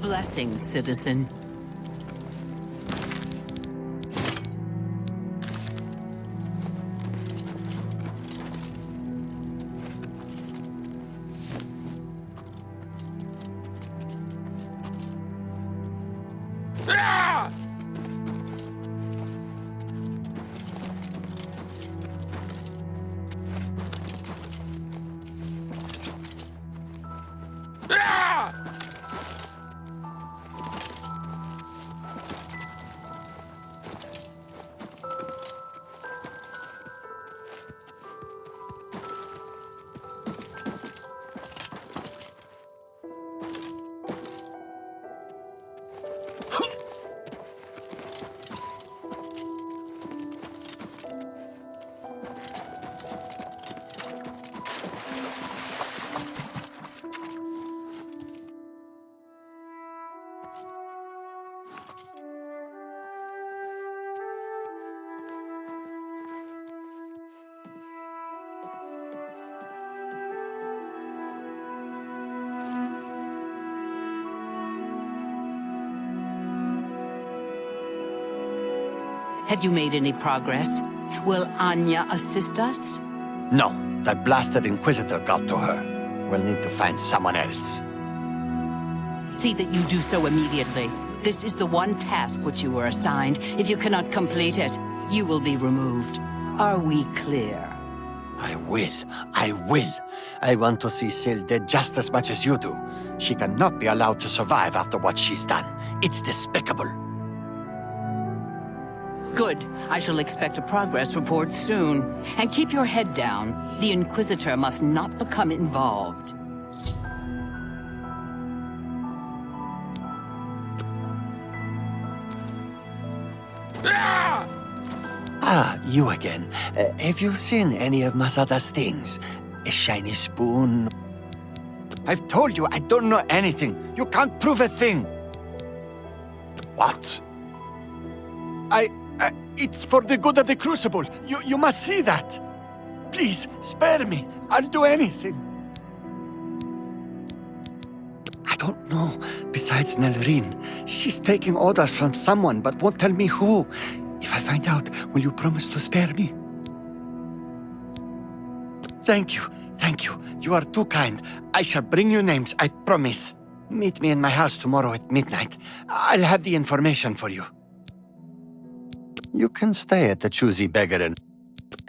Blessings, citizen. Have you made any progress? Will Anya assist us? No, that blasted Inquisitor got to her. We'll need to find someone else. See that you do so immediately. This is the one task which you were assigned. If you cannot complete it, you will be removed. Are we clear? I will. I will. I want to see Sil dead just as much as you do. She cannot be allowed to survive after what she's done. It's despicable. Good. I shall expect a progress report soon. And keep your head down. The Inquisitor must not become involved. Ah, you again. Have you seen any of Masada's things? A shiny spoon? I've told you I don't know anything. You can't prove a thing. What? It's for the good of the Crucible. You must see that. Please, spare me. I'll do anything. I don't know. Besides Nelrine, she's taking orders from someone but won't tell me who. If I find out, will you promise to spare me? Thank you. Thank you. You are too kind. I shall bring you names, I promise. Meet me in my house tomorrow at midnight. I'll have the information for you. You can stay at the Choosy Beggar and...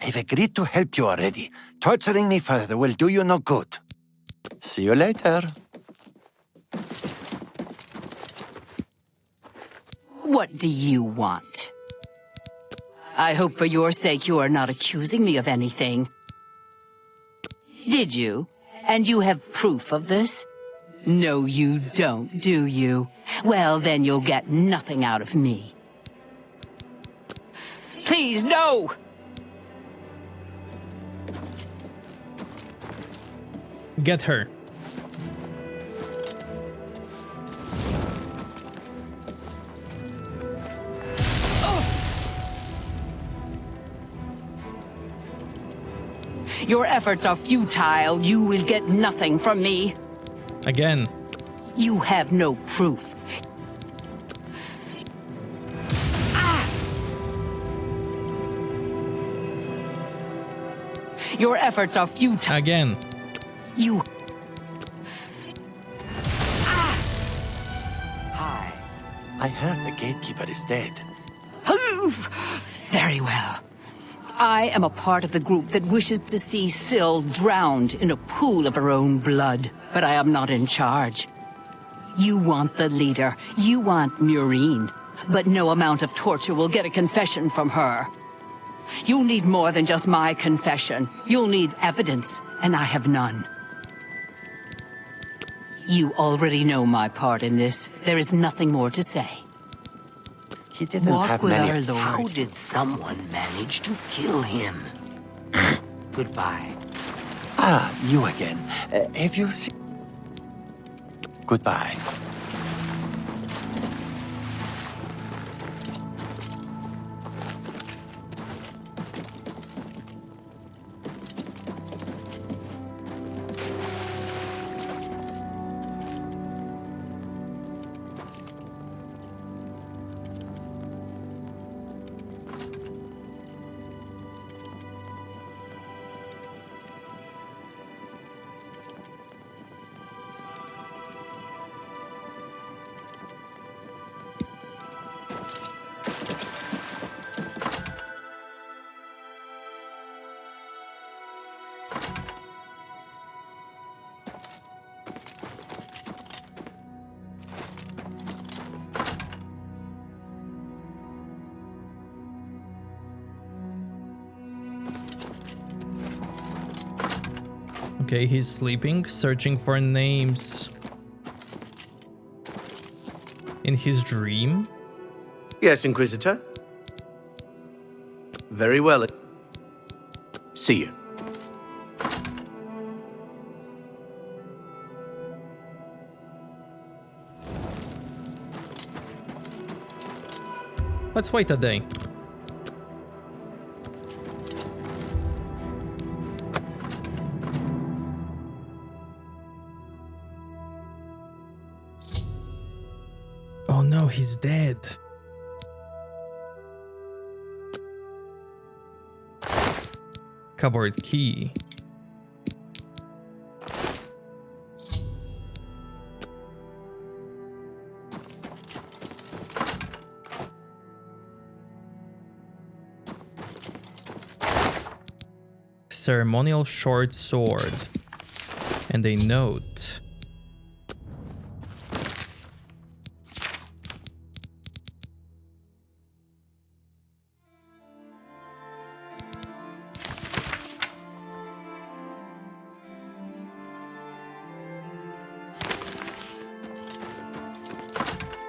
I've agreed to help you already. Torturing me further will do you no good. See you later. What do you want? I hope for your sake you are not accusing me of anything. Did you? And you have proof of this? No, you don't, do you? Well, then you'll get nothing out of me. Please, no! Get her. Your efforts are futile. You will get nothing from me. Again. You have no proof. Your efforts are futile. Again. You... Hi. I heard the gatekeeper is dead. Very well. I am a part of the group that wishes to see Sil drowned in a pool of her own blood, but I am not in charge. You want the leader. You want Murine. But no amount of torture will get a confession from her. You'll need more than just my confession. You'll need evidence, and I have none. You already know my part in this. There is nothing more to say. He didn't Walk have with many... our Lord. How did someone manage to kill him? Goodbye. Ah, you again. Have you seen... Goodbye. Okay, he's sleeping, searching for names. In his dream? Yes, Inquisitor? Very well. See you. Let's wait a day. Oh no, he's dead. Cupboard key. Ceremonial short sword. And a note.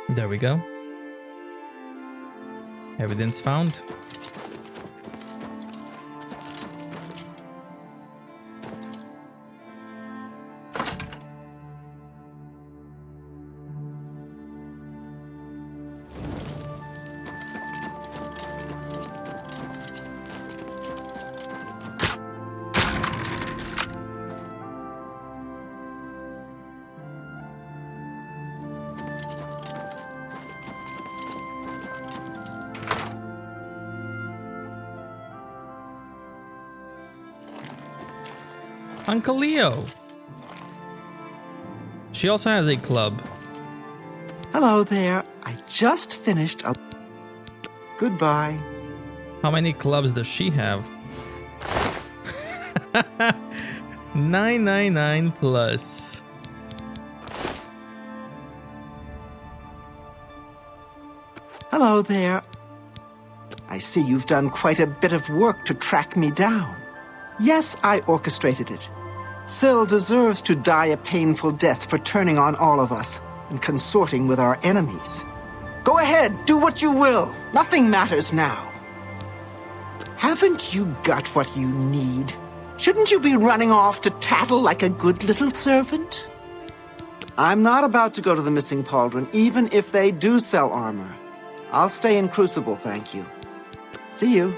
There we go. Evidence found. Uncle Leo. She also has a club. Hello there. I just finished a... Goodbye. How many clubs does she have? 999 plus. Hello there. I see you've done quite a bit of work to track me down. Yes, I orchestrated it. Syl deserves to die a painful death for turning on all of us and consorting with our enemies. Go ahead, do what you will. Nothing matters now. Haven't you got what you need? Shouldn't you be running off to tattle like a good little servant? I'm not about to go to the missing pauldron, even if they do sell armor. I'll stay in Crucible, thank you. See you.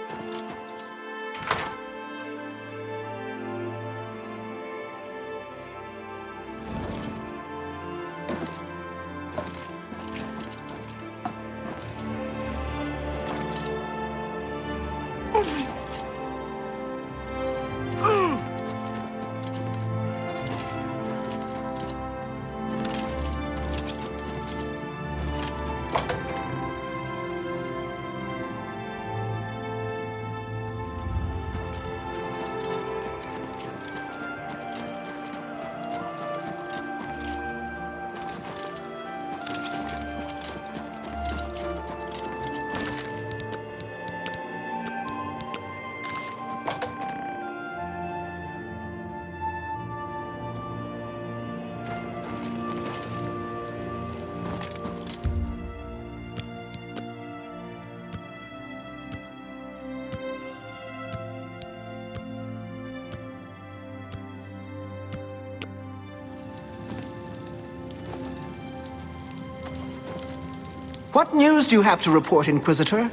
What news do you have to report, Inquisitor?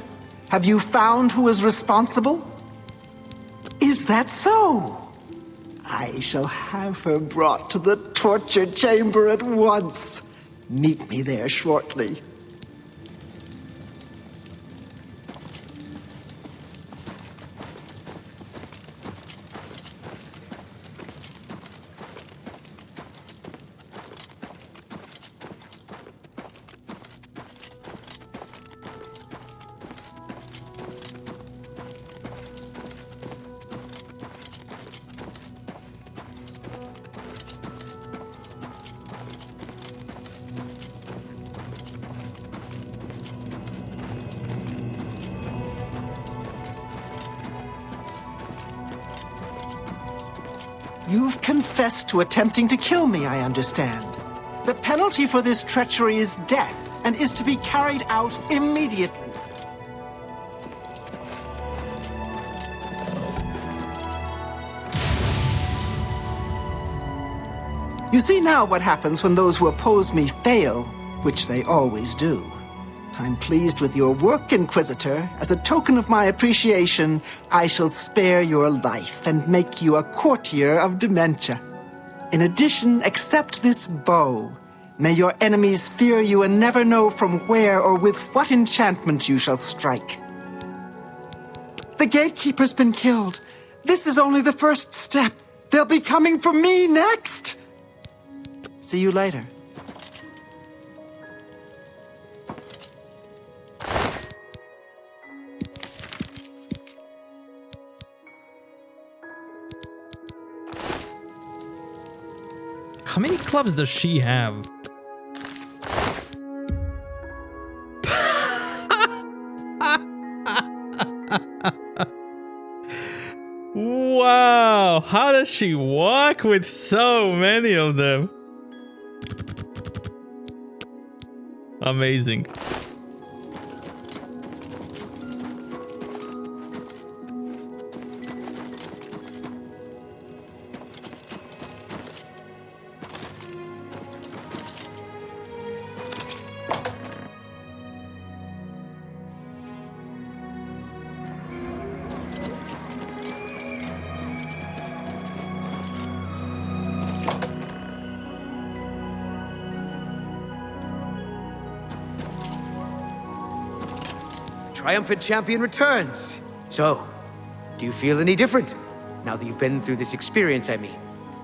Have you found who is responsible? Is that so? I shall have her brought to the torture chamber at once. Meet me there shortly. You've confessed to attempting to kill me, I understand. The penalty for this treachery is death, and is to be carried out immediately. You see now what happens when those who oppose me fail, which they always do. I'm pleased with your work, Inquisitor. As a token of my appreciation, I shall spare your life and make you a courtier of dementia. In addition, accept this bow. May your enemies fear you and never know from where or with what enchantment you shall strike. The gatekeeper's been killed. This is only the first step. They'll be coming for me next. See you later. How many clubs does she have? Wow, how does she walk with so many of them? Amazing. Triumphant champion returns. So, do you feel any different? Now that you've been through this experience, I mean.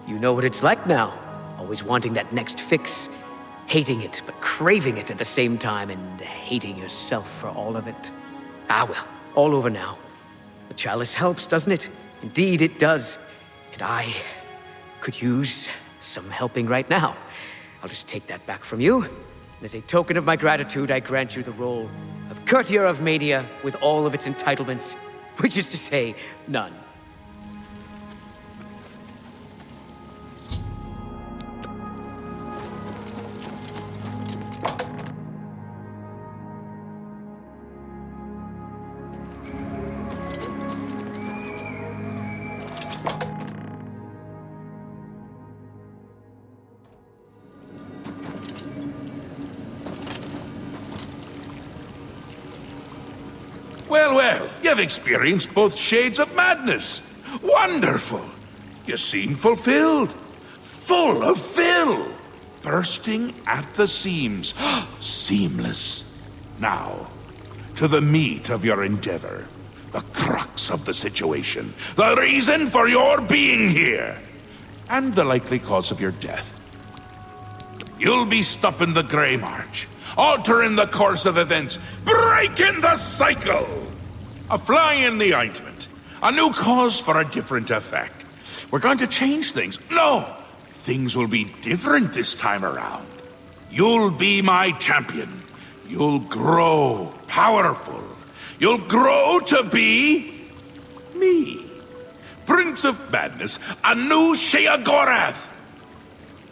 You know what it's like now. Always wanting that next fix. Hating it, but craving it at the same time, and hating yourself for all of it. Ah well, all over now. The chalice helps, doesn't it? Indeed it does. And I could use some helping right now. I'll just take that back from you. And as a token of my gratitude, I grant you the role of Courtier of Mania with all of its entitlements, which is to say, none. Well, you've experienced both shades of madness. Wonderful. You seem fulfilled. Full of fill. Bursting at the seams. Seamless. Now, to the meat of your endeavor. The crux of the situation. The reason for your being here. And the likely cause of your death. You'll be stopping the Grey March. Altering the course of events. Breaking the cycle. A fly in the ointment. A new cause for a different effect. We're going to change things. No! Things will be different this time around. You'll be my champion. You'll grow powerful. You'll grow to be... me. Prince of Madness, a new Sheogorath.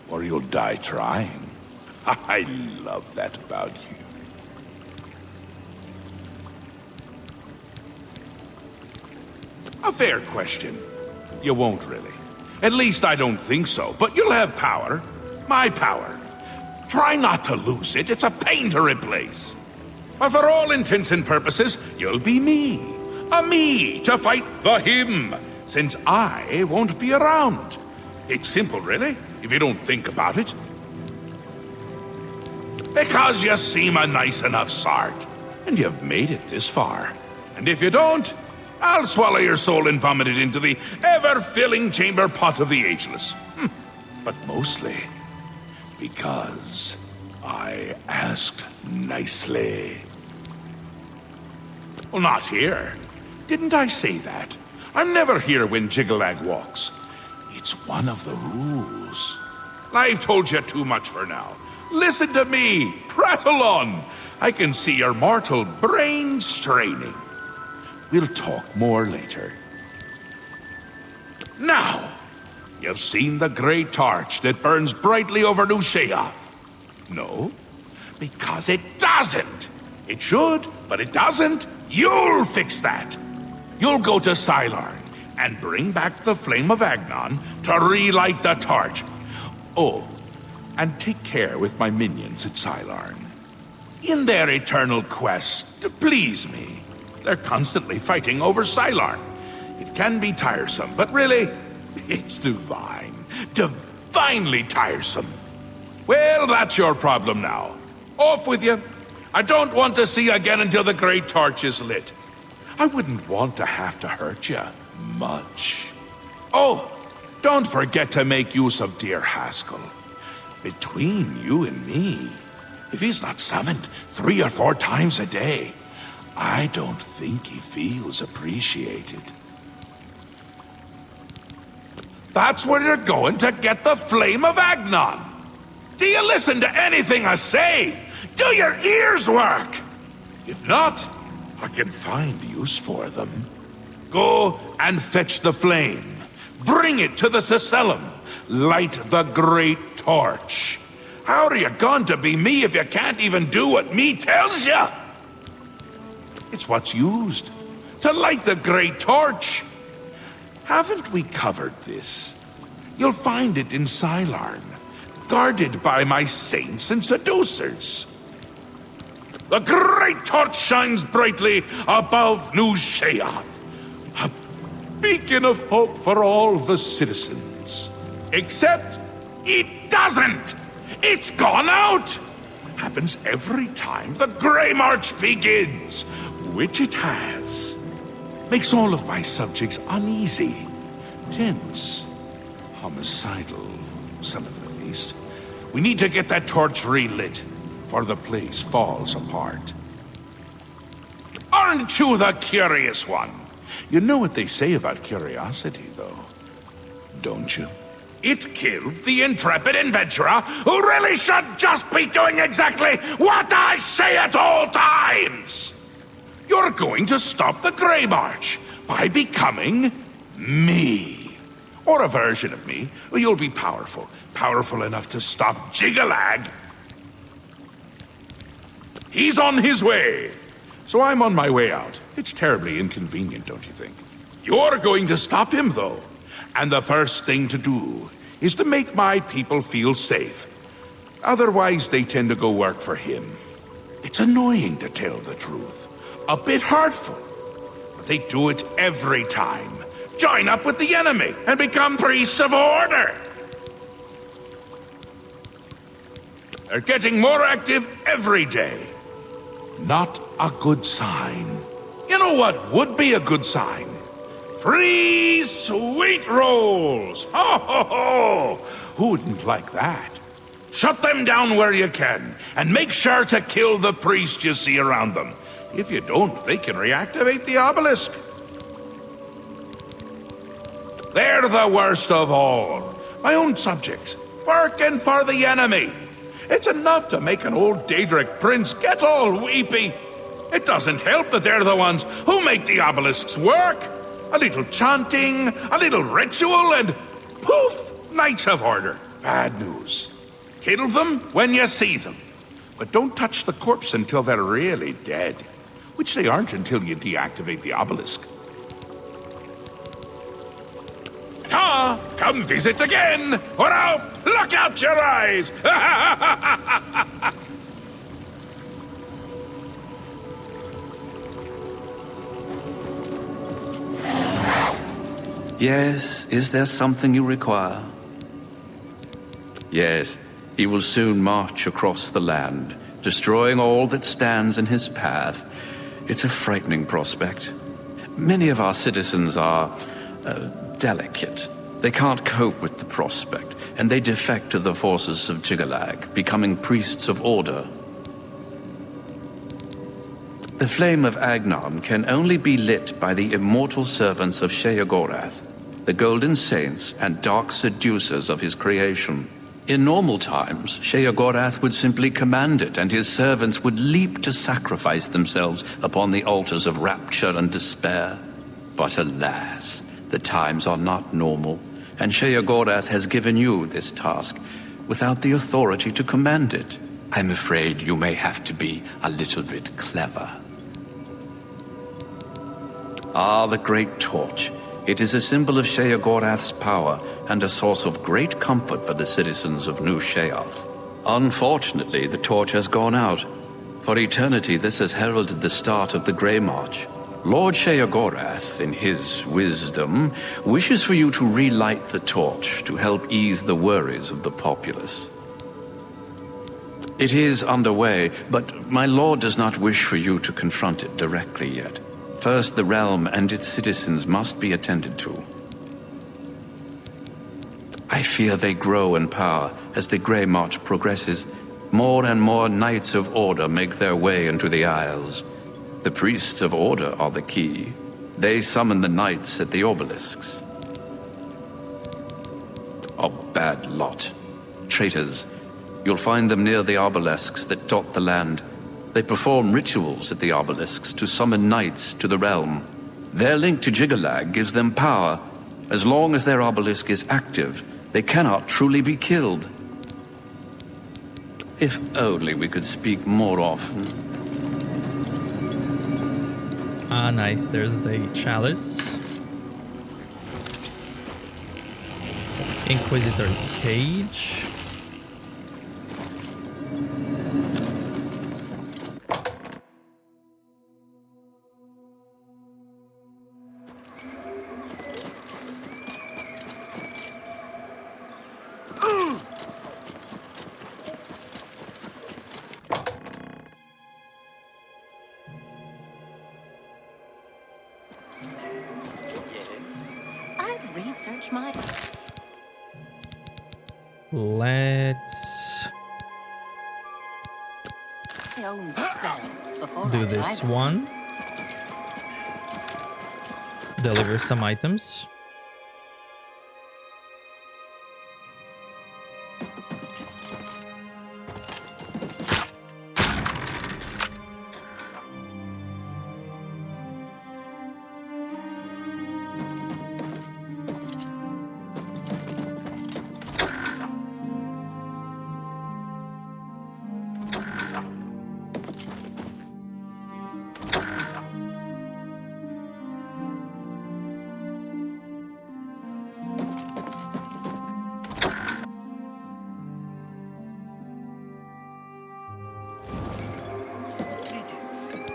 Or you'll die trying. I love that about you. A fair question. You won't really. At least I don't think so, but you'll have power. My power. Try not to lose it, it's a pain to replace. But for all intents and purposes, you'll be me. A me to fight the him, since I won't be around. It's simple, really, if you don't think about it. Because you seem a nice enough sort, and you've made it this far. And if you don't, I'll swallow your soul and vomit it into the ever-filling chamber pot of the ageless. But mostly because I asked nicely. Well, not here. Didn't I say that? I'm never here when Jiggalag walks. It's one of the rules. I've told you too much for now. Listen to me. Prattle on. I can see your mortal brain straining. We'll talk more later. Now, You've seen the great torch that burns brightly over New Sheoth? No? Because it doesn't! It should, but it doesn't. You'll fix that! You'll go to Sylarn and bring back the Flame of Agnon to relight the torch. Oh, and take care with my minions at Sylarn. In their eternal quest to please me, they're constantly fighting over Sylarn. It can be tiresome, but really, it's divine. Divinely tiresome. Well, that's your problem now. Off with you. I don't want to see you again until the Great Torch is lit. I wouldn't want to have to hurt you much. Oh, don't forget to make use of dear Haskell. Between you and me, if he's not summoned 3 or 4 times a day, I don't think he feels appreciated. That's where you're going to get the Flame of Agnon. Do you listen to anything I say? Do your ears work? If not, I can find use for them. Go and fetch the flame. Bring it to the Cecellum. Light the great torch. How are you going to be me if you can't even do what me tells you? It's what's used to light the great torch. Haven't we covered this? You'll find it in Sylarn, guarded by my saints and seducers. The great torch shines brightly above New Sheoth, a beacon of hope for all the citizens. Except it doesn't! It's gone out! Happens every time the Grey March begins, which it has. Makes all of my subjects uneasy, tense, homicidal, some of them at least. We need to get that torch relit, for the place falls apart. Aren't you the curious one? You know what they say about curiosity, though, don't you? It killed the intrepid adventurer who really should just be doing exactly what I say at all times! You're going to stop the Grey March by becoming me. Or a version of me. You'll be powerful. Powerful enough to stop Jigalag. He's on his way. So I'm on my way out. It's terribly inconvenient, don't you think? You're going to stop him, though. And the first thing to do is to make my people feel safe. Otherwise, they tend to go work for him. It's annoying, to tell the truth. A bit hurtful. But they do it every time. Join up with the enemy and become priests of order. They're getting more active every day. Not a good sign. You know what would be a good sign? Free sweet rolls! Ho, ho, ho! Who wouldn't like that? Shut them down where you can, and make sure to kill the priest you see around them. If you don't, they can reactivate the obelisk. They're the worst of all. My own subjects, working for the enemy. It's enough to make an old Daedric prince get all weepy. It doesn't help that they're the ones who make the obelisks work. A little chanting, a little ritual, and poof, Knights of Order. Bad news. Kill them when you see them. But don't touch the corpse until they're really dead. Which they aren't until you deactivate the obelisk. Ta! Come visit again! Or I'll pluck out your eyes! Yes, is there something you require? Yes, he will soon march across the land, destroying all that stands in his path. It's a frightening prospect. Many of our citizens are delicate. They can't cope with the prospect, and they defect to the forces of Jigalag, becoming priests of order. The flame of Agnon can only be lit by the immortal servants of Sheogorath, the golden saints and dark seducers of his creation. In normal times, Sheogorath would simply command it, and his servants would leap to sacrifice themselves upon the altars of rapture and despair. But alas, the times are not normal, and Sheogorath has given you this task without the authority to command it. I'm afraid you may have to be a little bit clever. Ah, the Great Torch. It is a symbol of Sheogorath's power and a source of great comfort for the citizens of New Sheoth. Unfortunately, the torch has gone out. For eternity, this has heralded the start of the Grey March. Lord Sheogorath, in his wisdom, wishes for you to relight the torch to help ease the worries of the populace. It is underway, but my lord does not wish for you to confront it directly yet. First, the realm and its citizens must be attended to. I fear they grow in power as the Grey March progresses. More and more Knights of Order make their way into the Isles. The Priests of Order are the key. They summon the Knights at the obelisks. A bad lot. Traitors. You'll find them near the obelisks that dot the land. They perform rituals at the obelisks to summon knights to the realm. Their link to Jiggalag gives them power. As long as their obelisk is active, they cannot truly be killed. If only we could speak more often. Ah, nice. There's a chalice. Inquisitor's cage. Research my... Let's my own spells before do I this try them. one. Deliver some items.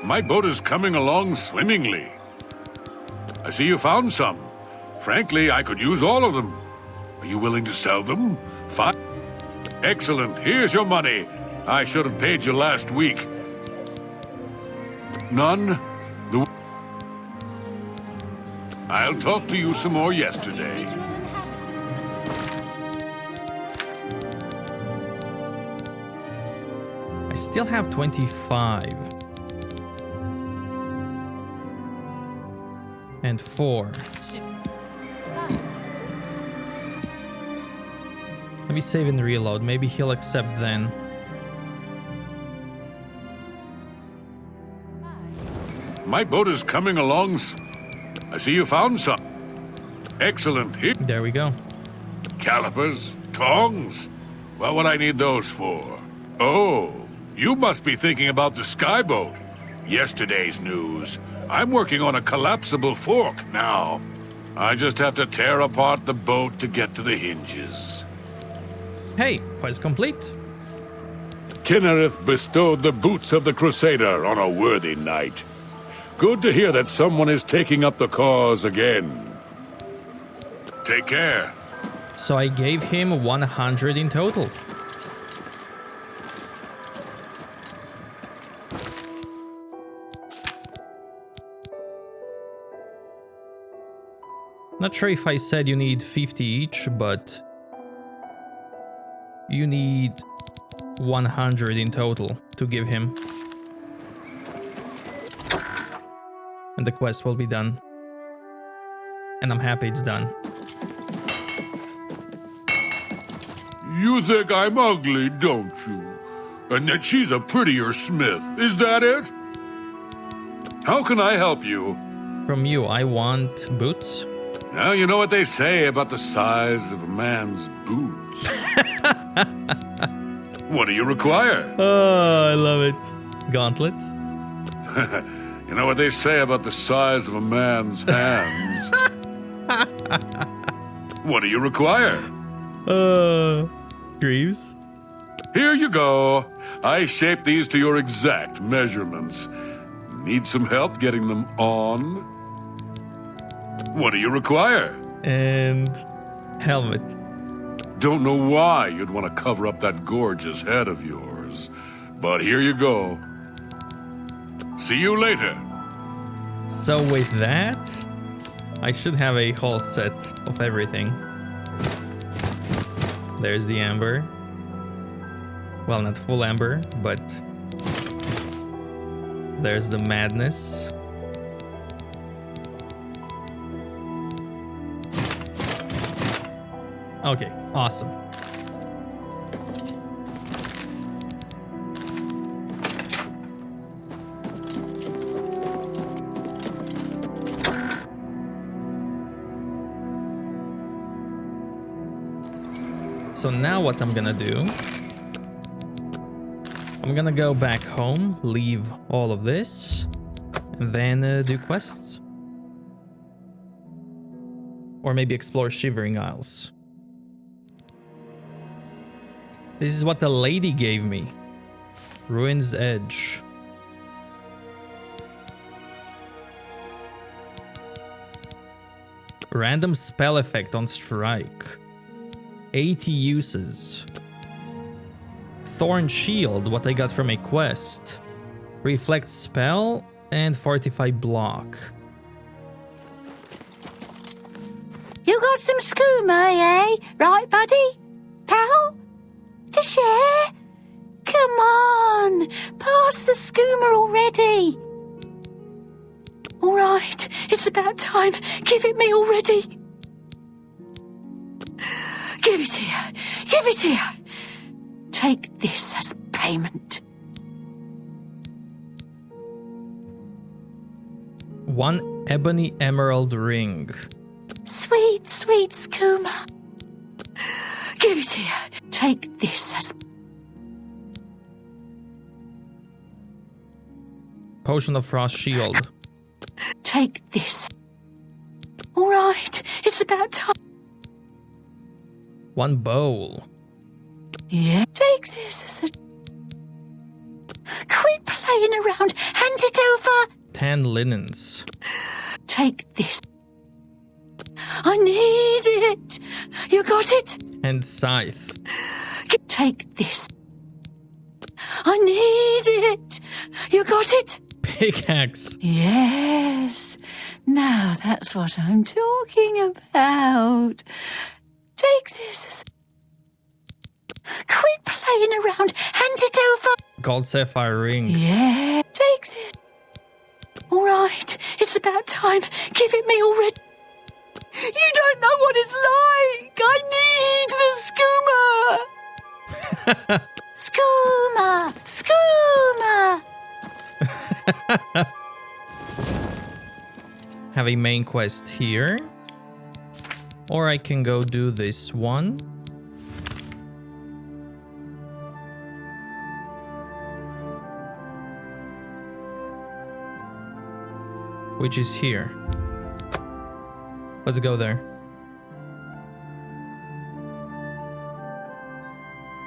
My boat is coming along swimmingly. I see you found some. Frankly, I could use all of them. Are you willing to sell them? Fine. Excellent. Here's your money. I should have paid you last week. None? I'll talk to you some more yesterday. I still have 25. And 4. Let me save and reload. Maybe he'll accept then. My boat is coming along. I see you found some. Excellent. Here. There we go. Calipers? Tongs? What would I need those for? Oh, you must be thinking about the skyboat. Yesterday's news. I'm working on a collapsible fork now. I just have to tear apart the boat to get to the hinges. Hey, quest complete. Kinnereth bestowed the boots of the Crusader on a worthy knight. Good to hear that someone is taking up the cause again. Take care. So I gave him 100 in total. Not sure if I said you need 50 each, but you need 100 in total to give him. And the quest will be done. And I'm happy it's done. You think I'm ugly, don't you? And that she's a prettier smith, is that it? How can I help you? From you, I want boots. Now you know what they say about the size of a man's boots. What do you require? Oh, I love it. Gauntlets. You know what they say about the size of a man's hands. What do you require? Greaves. Here you go. I shaped these to your exact measurements. Need some help getting them on? What do you require? And helmet. Don't know why you'd want to cover up that gorgeous head of yours. But here you go. See you later. So with that, I should have a whole set of everything. There's the amber. Well, not full amber, but there's the madness. Okay, awesome. So now what I'm gonna do, I'm gonna go back home, leave all of this, and then do quests. Or maybe explore Shivering Isles. This is what the lady gave me. Ruin's Edge. Random spell effect on strike. 80 uses. Thorn Shield, what I got from a quest. Reflect spell and Fortify block. You got some skooma, eh? Right, buddy? Pal? To share? Come on, pass the skooma already. All right, it's about time. Give it me already. Give it here. Give it here. Take this as payment. 1 ebony emerald ring. Sweet, sweet skooma. Give it here. Take this as... Potion of Frost Shield. Take this. All right, it's about time. 1 bowl. Yeah. Take this as a... Quit playing around. Hand it over. 10 linens. Take this. I need it. You got it? And scythe. Take this. I need it. You got it? Pickaxe. Yes. Now that's what I'm talking about. Take this. Quit playing around. Hand it over. Gold sapphire ring. Yeah. Take this. All right. It's about time. Give it me already. You don't know what it's like. I need the skooma. Skooma. Skooma. Have a main quest here. Or I can go do this one. Which is here. Let's go there.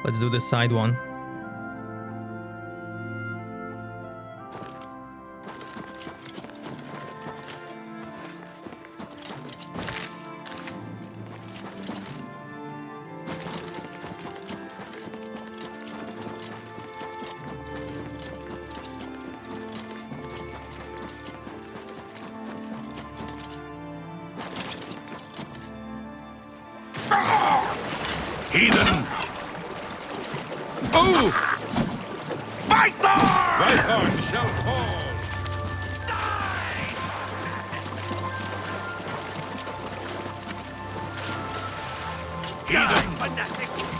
Let's do the side one. Heathen! Oh! Bythorn shall fall! Heathen!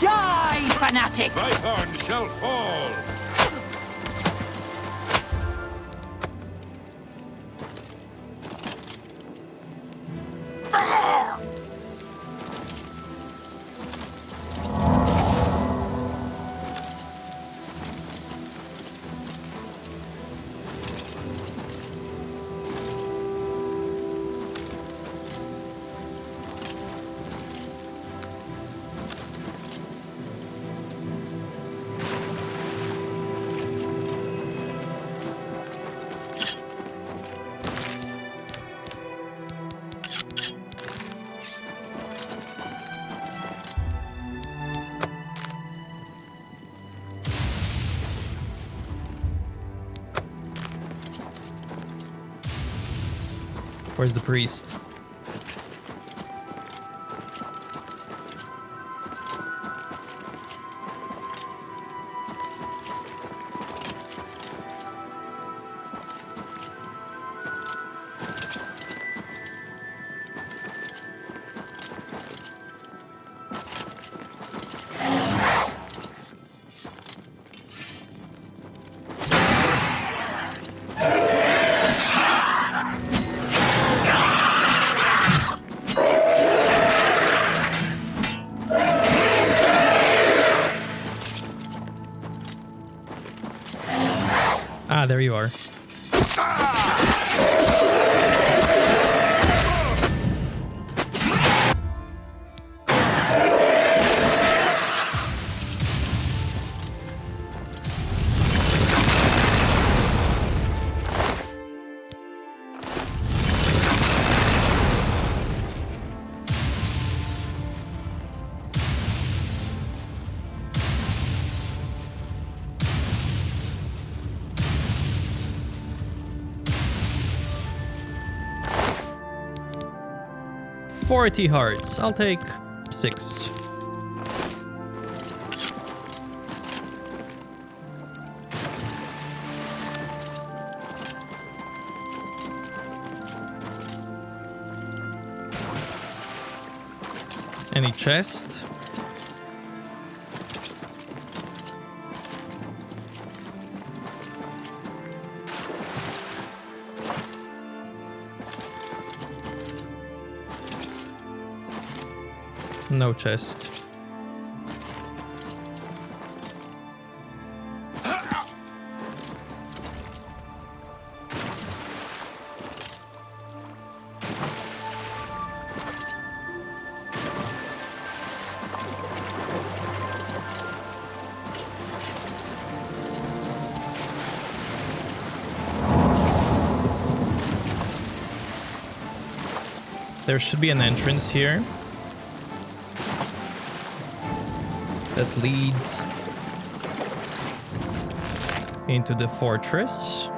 Die, fanatic! Bythorn shall fall! Where's the priest? Ah, there you are. $40 hearts. I'll take 6. Any chest? No chest. There should be an entrance here that leads into the fortress.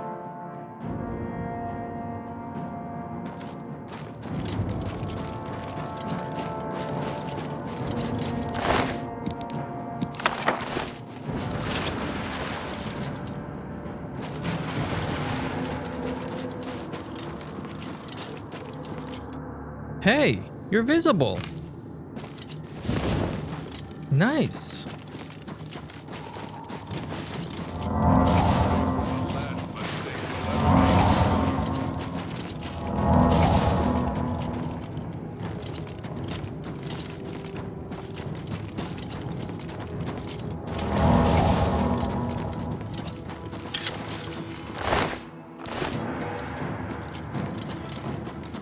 Hey, you're visible. Nice.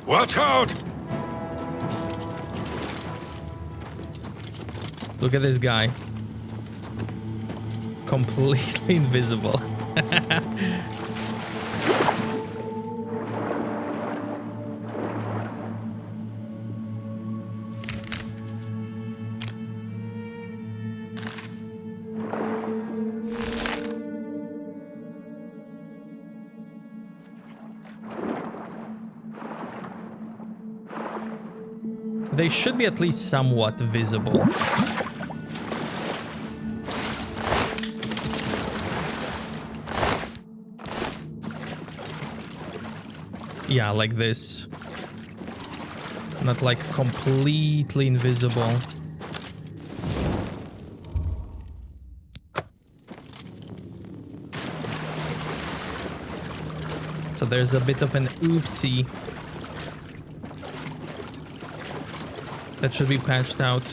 Watch out! Look at this guy. Completely invisible. They should be at least somewhat visible. Yeah, like this. Not like completely invisible. So there's a bit of an oopsie that should be patched out.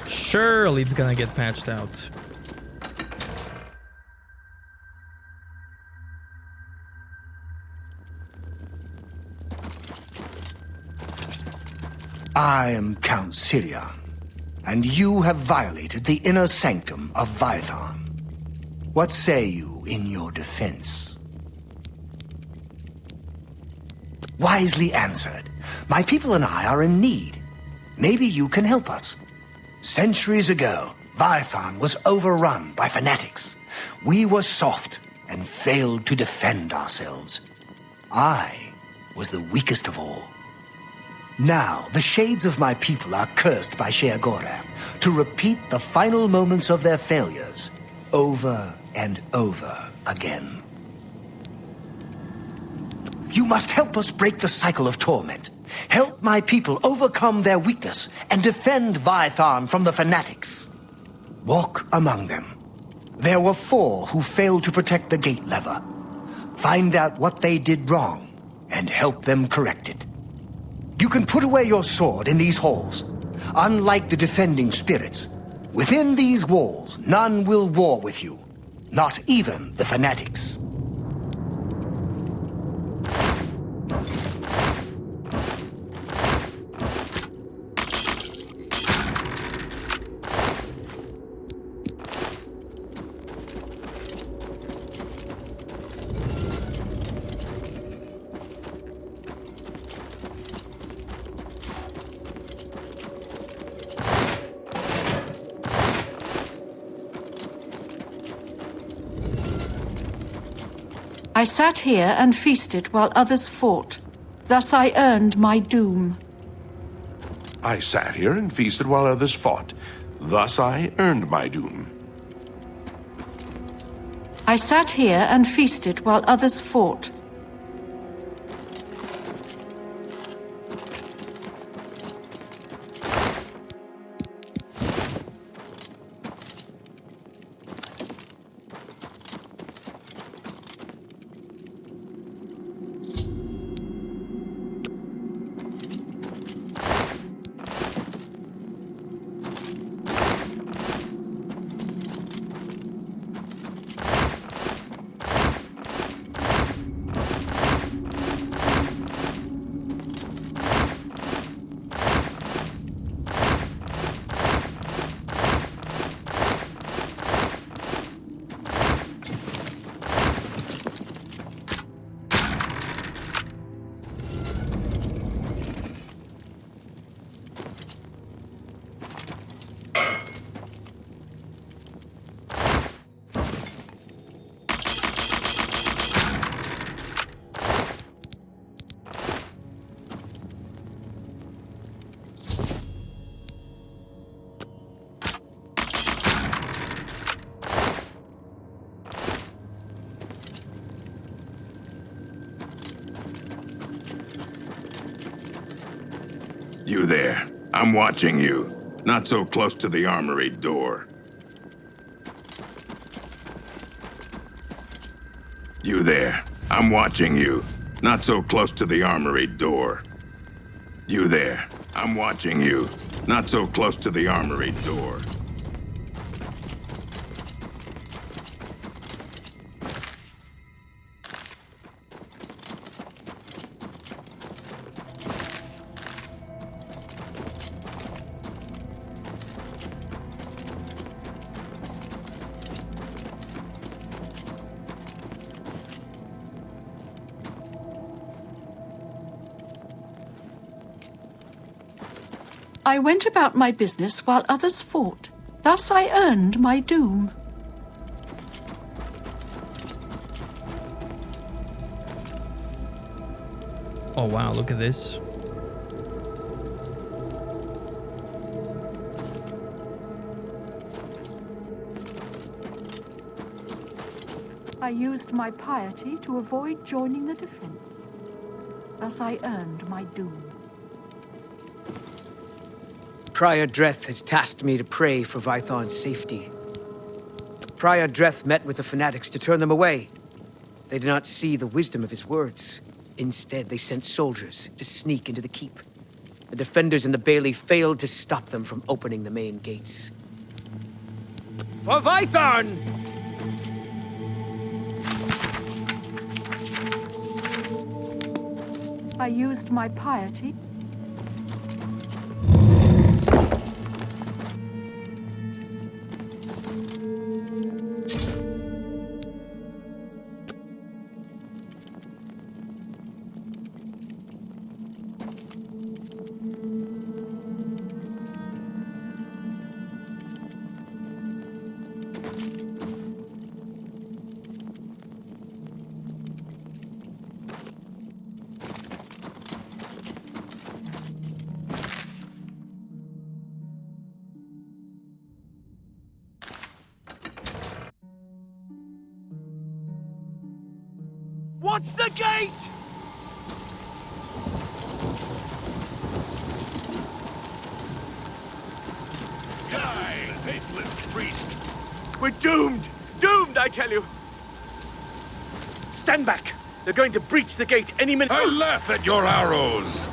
Surely it's gonna get patched out. I am Count Sirion, and you have violated the inner sanctum of Vython. What say you in your defense? Wisely answered. My people and I are in need. Maybe you can help us. Centuries ago, Vython was overrun by fanatics. We were soft and failed to defend ourselves. I was the weakest of all. Now, the shades of my people are cursed by Sheogorath to repeat the final moments of their failures over and over again. You must help us break the cycle of torment. Help my people overcome their weakness and defend Vytharn from the fanatics. Walk among them. There were 4 who failed to protect the gate lever. Find out what they did wrong and help them correct it. You can put away your sword in these halls. Unlike the defending spirits, within these walls, none will war with you. Not even the fanatics. I sat here and feasted while others fought. Thus I earned my doom. I sat here and feasted while others fought. Thus I earned my doom. I sat here and feasted while others fought. You there. I'm watching you. Not so close to the armory door. You there. I'm watching you. Not so close to the armory door. You there. I'm watching you. Not so close to the armory door. I went about my business while others fought. Thus I earned my doom. Oh wow, look at this. I used my piety to avoid joining the defense. Thus I earned my doom. Prior Dreth has tasked me to pray for Vytharn's safety. Prior Dreth met with the fanatics to turn them away. They did not see the wisdom of his words. Instead, they sent soldiers to sneak into the keep. The defenders in the bailey failed to stop them from opening the main gates. For Vytharn! I used my piety. Watch the gate! Die, faithless priest! We're doomed! Doomed, I tell you! Stand back! They're going to breach the gate any minute. I laugh at your arrows!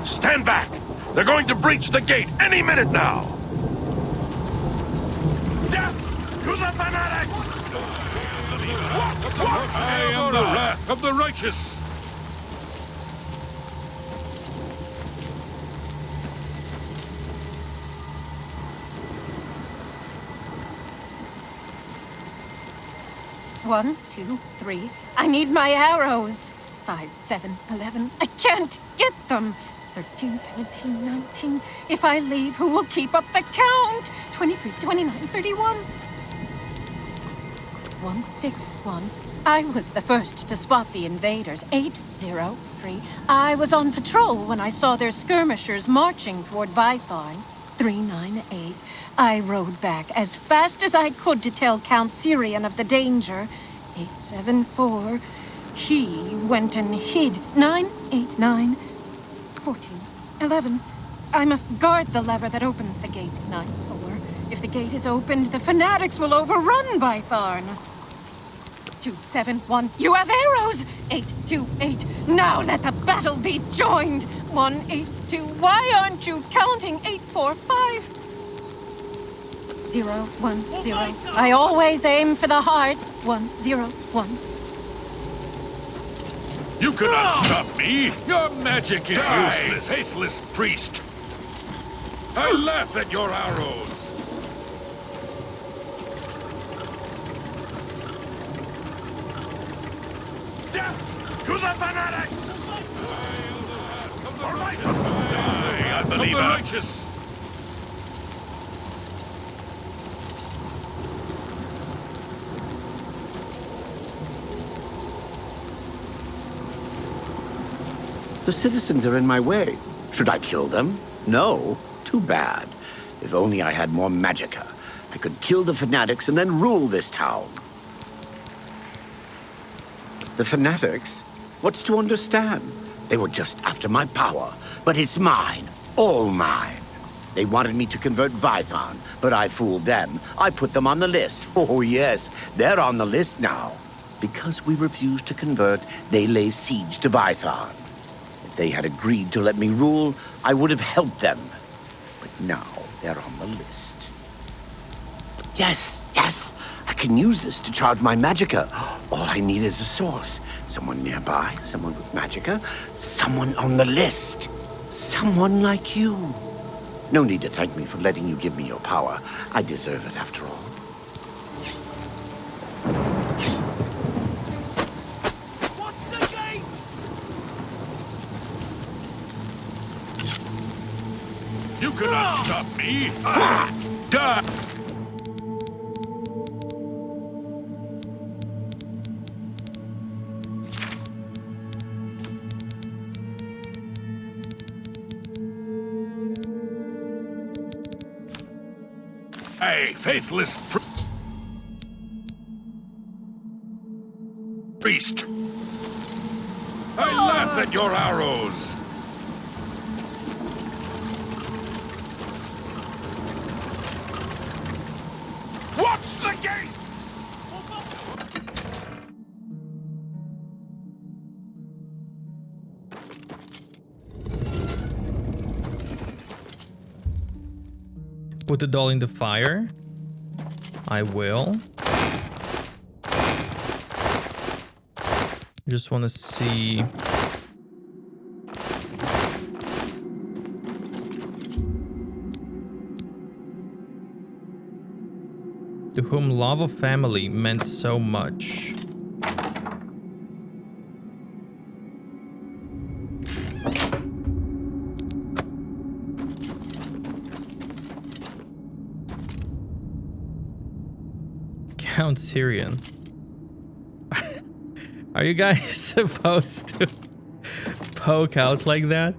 Stand back! They're going to breach the gate any minute now! Death to the fanatics! I am the wrath of the righteous! One, 2, 3. I need my arrows. 5, 7, 11. I can't get them. 13, 17, 19. If I leave, who will keep up the count? 23, 29, 31. 1, 6, 1. I was the first to spot the invaders. 8, 0, 3. I was on patrol when I saw their skirmishers marching toward Vytharn. 3, 9, 8. I rode back as fast as I could to tell Count Syrian of the danger. 8, 7, 4. He went and hid. 9, 8, 9. 14, 11. I must guard the lever that opens the gate. 9, 4. If the gate is opened, the fanatics will overrun Vytharn. 2, 7, 1. You have arrows! 8, 2, 8. Now let the battle be joined! 1, 8, 2. Why aren't you counting? 8, 4, 5. 0, 1, 0. I always aim for the heart. 1, 0, 1. You cannot stop me! Your magic is useless! Faithless priest! I laugh at your arrows! Death to the fanatics! Die, unbeliever! Of the righteous! The citizens are in my way. Should I kill them? No. Too bad. If only I had more magicka. I could kill the fanatics and then rule this town. The fanatics? What's to understand? They were just after my power, but it's mine. All mine. They wanted me to convert Vytharn, but I fooled them. I put them on the list. Oh, yes, they're on the list now. Because we refused to convert, they lay siege to Vytharn. If they had agreed to let me rule, I would have helped them. But now they're on the list. Yes, yes, I can use this to charge my magicka. All I need is a source. Someone nearby, someone with magicka, someone on the list. Someone like you. No need to thank me for letting you give me your power. I deserve it after all. You cannot stop me! Die! Hey, faithless priest! I laugh at your arrows! Watch the gate! Put the doll in the fire. I will. Just want to see. To whom love of family meant so much. Count Syrian. Are you guys supposed to poke out like that?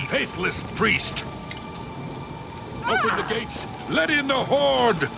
faithless priest! Open the gates! Let in the horde!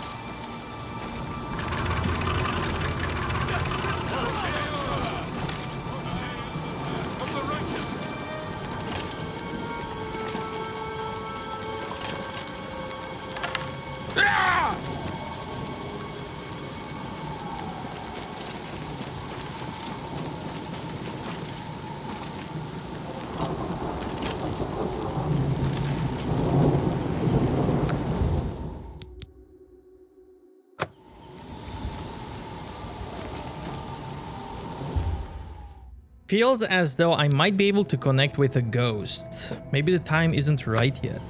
Feels as though I might be able to connect with a ghost. Maybe the time isn't right yet.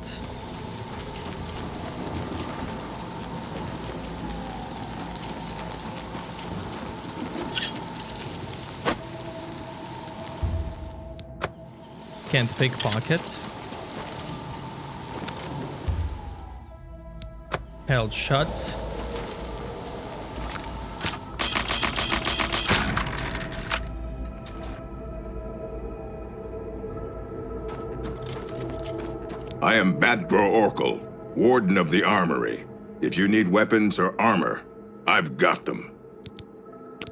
Can't pickpocket. Held shut. I am Badgro Orkel, Warden of the Armory. If you need weapons or armor, I've got them.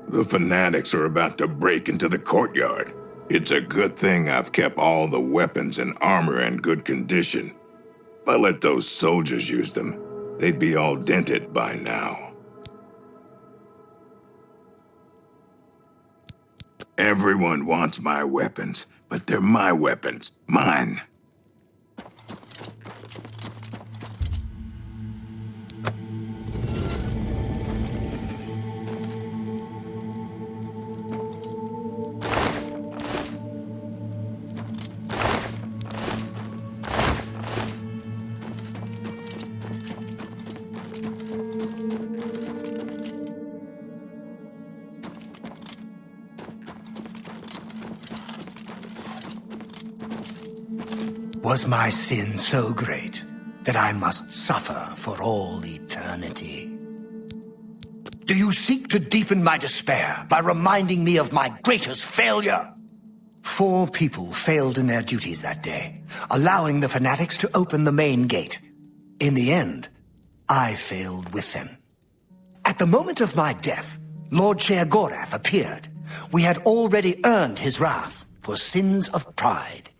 The fanatics are about to break into the courtyard. It's a good thing I've kept all the weapons and armor in good condition. If I let those soldiers use them, they'd be all dented by now. Everyone wants my weapons, but they're my weapons, mine. Was my sin so great that I must suffer for all eternity? Do you seek to deepen my despair by reminding me of my greatest failure? 4 people failed in their duties that day, allowing the fanatics to open the main gate. In the end, I failed with them. At the moment of my death, Lord Sheogorath appeared. We had already earned his wrath for sins of pride.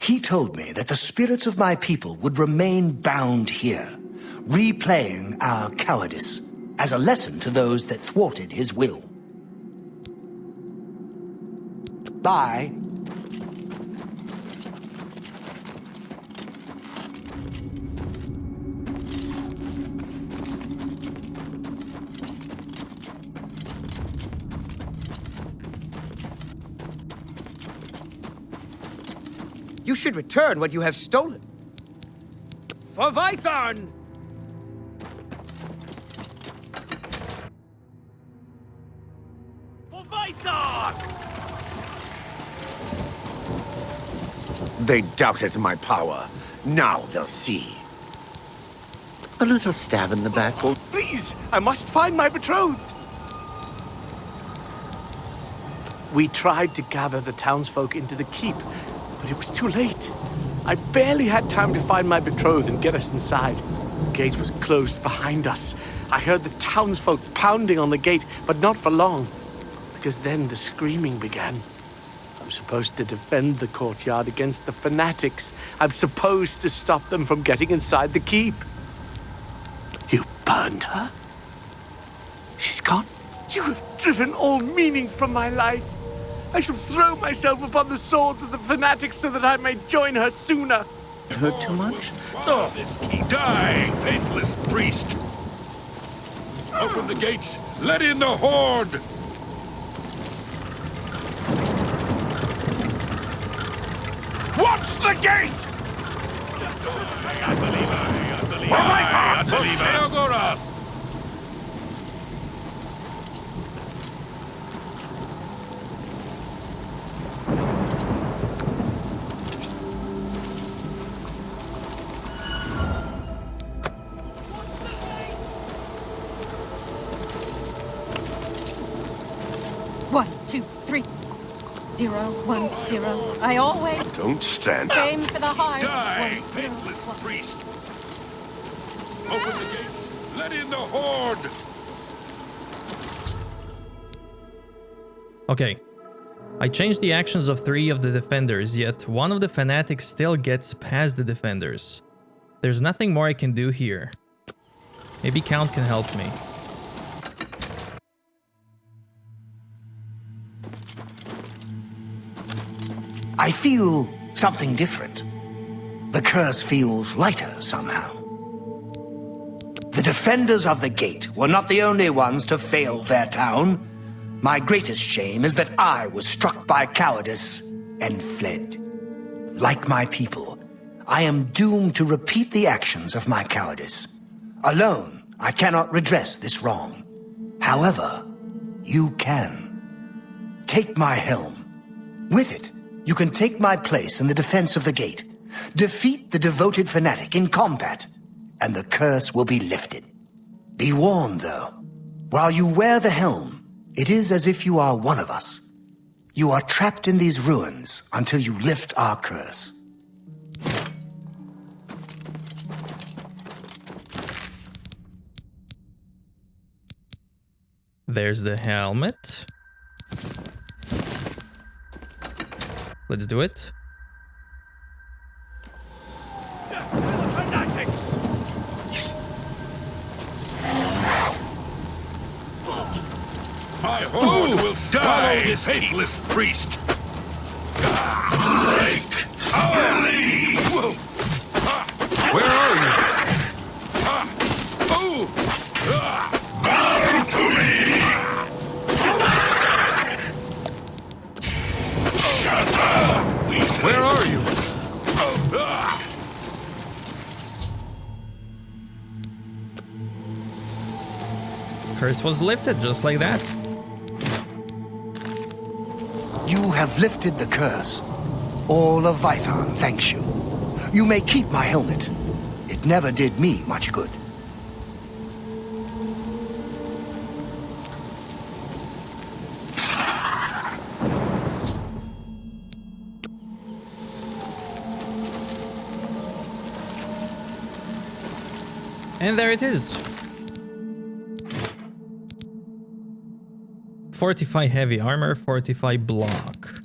He told me that the spirits of my people would remain bound here, replaying our cowardice as a lesson to those that thwarted his will. Bye. You should return what you have stolen. For Vytharn! For Vytharn! They doubted my power. Now they'll see. A little stab in the back will... Please, I must find my betrothed. We tried to gather the townsfolk into the keep, but it was too late. I barely had time to find my betrothed and get us inside. The gate was closed behind us. I heard the townsfolk pounding on the gate, but not for long, because then the screaming began. I'm supposed to defend the courtyard against the fanatics. I'm supposed to stop them from getting inside the keep. You burned her? She's gone? You have driven all meaning from my life. I shall throw myself upon the swords of the fanatics so that I may join her sooner. Hurt too much? Oh, die, faithless priest! Open the gates! Let in the horde! Watch the gate! Sheogorath! 010. I always Don't stand up. aim for the heart. Die, 101. faithless priest! Open the gates! Let in the horde! Okay. I changed the actions of 3 of the defenders, yet one of the fanatics still gets past the defenders. There's nothing more I can do here. Maybe Count can help me. I feel something different. The curse feels lighter somehow. The defenders of the gate were not the only ones to fail their town. My greatest shame is that I was struck by cowardice and fled. Like my people, I am doomed to repeat the actions of my cowardice. Alone, I cannot redress this wrong. However, you can. Take my helm. With it, you can take my place in the defense of the gate. Defeat the devoted fanatic in combat, and the curse will be lifted. Be warned, though. While you wear the helm, it is as if you are one of us. You are trapped in these ruins until you lift our curse. There's the helmet. Let's do it. My horde will die, this faithless priest! Break! Believe! Where are you? Bow to me! Shut up! Where are you? Curse was lifted just like that. You have lifted the curse. All of Vython thanks you. You may keep my helmet. It never did me much good. And there it is. Fortify heavy armor, fortify block.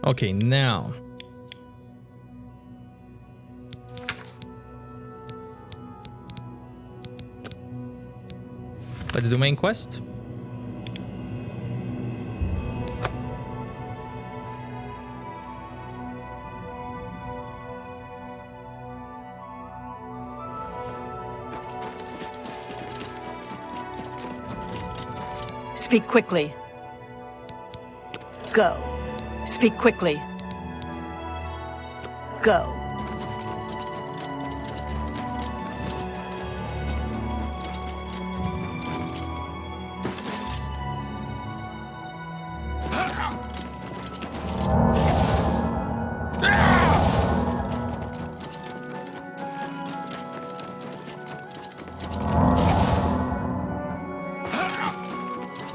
Okay, now. Let's do main quest. Speak quickly. Go. Speak quickly. Go.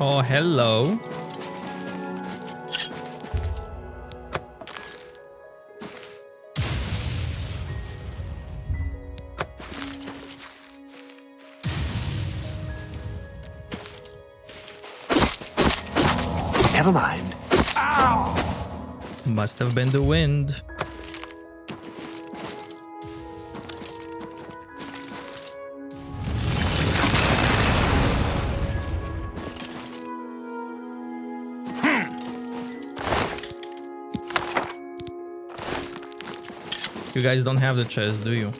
Oh, hello. Never mind. Ow! Must have been the wind. You guys don't have the chest, do you?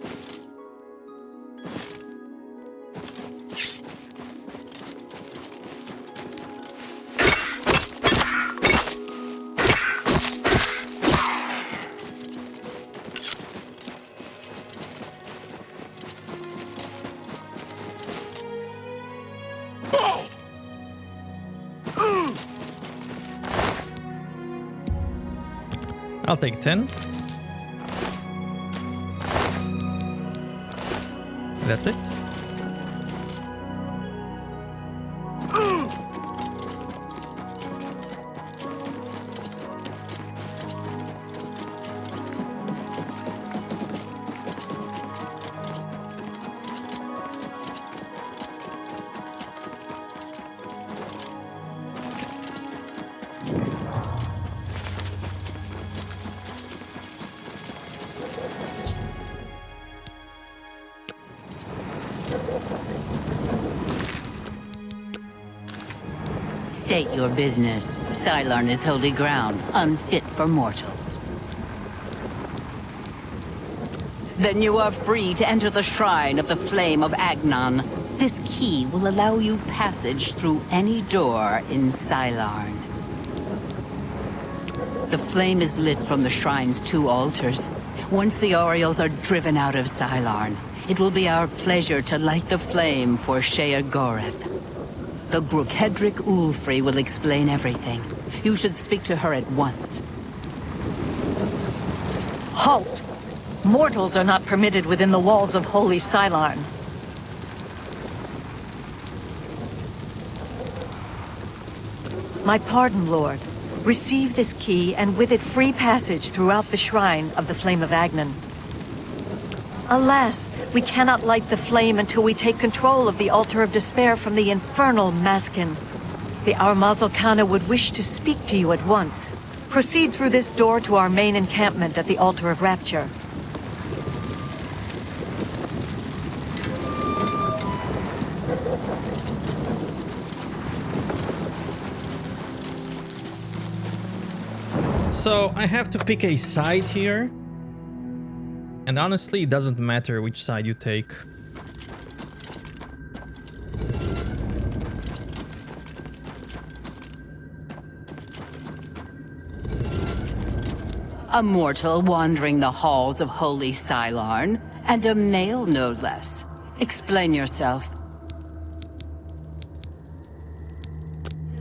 I'll take 10. that's it. State your business. Cylon is holy ground, unfit for mortals. Then you are free to enter the shrine of the Flame of Agnon. This key will allow you passage through any door in Cylon. The flame is lit from the shrine's 2 altars. Once the Orioles are driven out of Cylon, it will be our pleasure to light the flame for Sheogorath. The Grukedric Ulfri will explain everything. You should speak to her at once. Halt! Mortals are not permitted within the walls of Holy Cylon. My pardon, Lord. Receive this key, and with it free passage throughout the shrine of the Flame of Agnon. Alas, we cannot light the flame until we take control of the Altar of Despair from the infernal Mazkin. The Armazalkana would wish to speak to you at once. Proceed through this door to our main encampment at the Altar of Rapture. So I have to pick a side here. And honestly, it doesn't matter which side you take. A mortal wandering the halls of Holy Cylon, and a male no less. Explain yourself.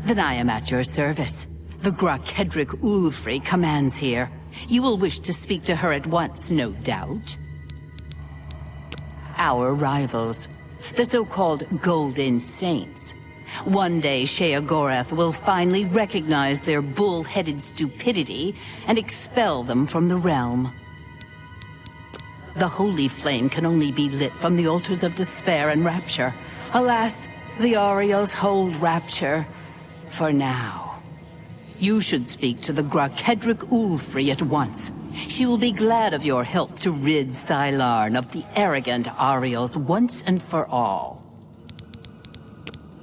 Then I am at your service. The Grukedric Ulfri commands here. You will wish to speak to her at once, no doubt. Our rivals, the so-called Golden Saints. One day, Sheogorath will finally recognize their bull-headed stupidity and expel them from the realm. The holy flame can only be lit from the altars of despair and rapture. Alas, the Orioles hold rapture for now. You should speak to the Grukedric Ulfri at once. She will be glad of your help to rid Cylon of the arrogant Orioles once and for all.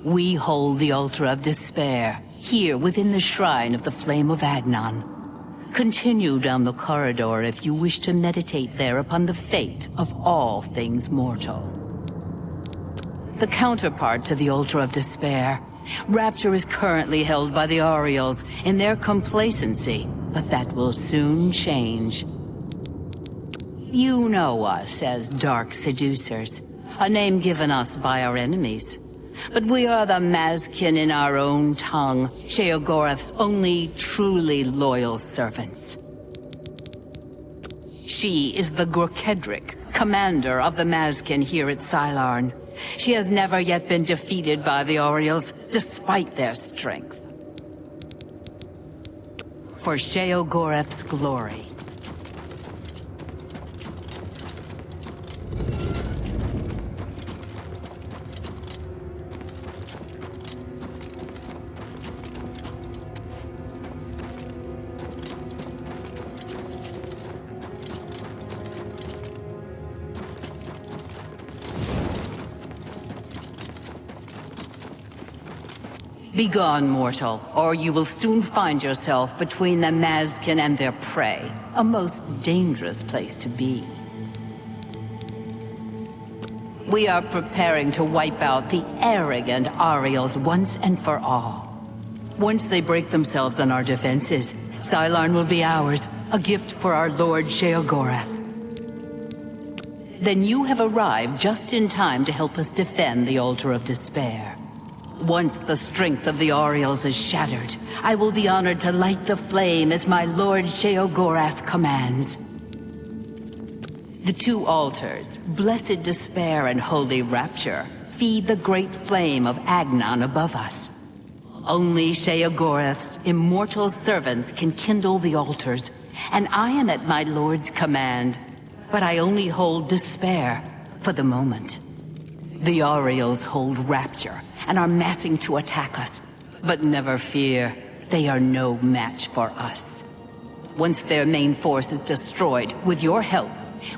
We hold the Altar of Despair, here within the Shrine of the Flame of Agnon. Continue down the corridor if you wish to meditate there upon the fate of all things mortal. The counterpart to the Altar of Despair, Rapture is currently held by the Orioles in their complacency, but that will soon change. You know us as Dark Seducers, a name given us by our enemies. But we are the Mazkin in our own tongue, Sheogorath's only truly loyal servants. She is the Grukedric, commander of the Mazkin here at Cylon. She has never yet been defeated by the Orioles, despite their strength. For Sheogorath's glory. Begone, mortal, or you will soon find yourself between the Mazkin and their prey. A most dangerous place to be. We are preparing to wipe out the arrogant Orioles once and for all. Once they break themselves on our defenses, Cylon will be ours, a gift for our Lord Sheogorath. Then you have arrived just in time to help us defend the Altar of Despair. Once the strength of the Orioles is shattered, I will be honored to light the flame as my Lord Sheogorath commands. The two altars, Blessed Despair and Holy Rapture, feed the great flame of Agnon above us. Only Sheogorath's immortal servants can kindle the altars, and I am at my lord's command. But I only hold Despair for the moment. The Aureals hold Rapture and are massing to attack us. But never fear, they are no match for us. Once their main force is destroyed, with your help,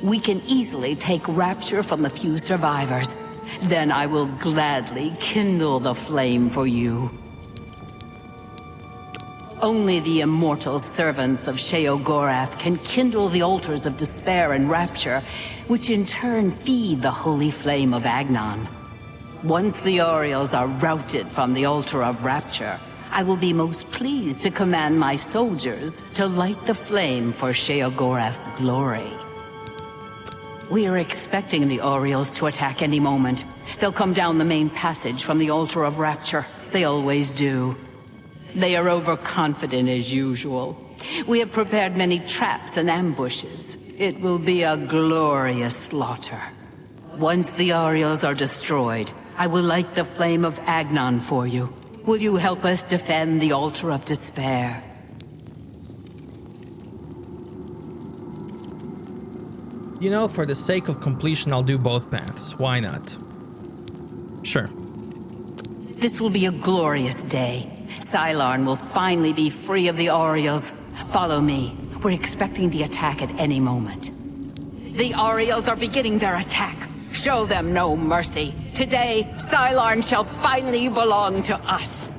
we can easily take Rapture from the few survivors. Then I will gladly kindle the flame for you. Only the immortal servants of Sheogorath can kindle the altars of Despair and Rapture, which in turn feed the holy flame of Agnon. Once the Aureals are routed from the altar of Rapture, I will be most pleased to command my soldiers to light the flame for Sheogorath's glory. We are expecting the Aureals to attack any moment. They'll come down the main passage from the altar of Rapture. They always do. They are overconfident as usual. We have prepared many traps and ambushes. It will be a glorious slaughter. Once the Aureals are destroyed, I will light the flame of Agnon for you. Will you help us defend the altar of Despair? You know, for the sake of completion, I'll do both paths. Why not? Sure. This will be a glorious day. Sylarn will finally be free of the Aureals. Follow me. We're expecting the attack at any moment. The Aureals are beginning their attack. Show them no mercy. Today, Sylarn shall finally belong to us.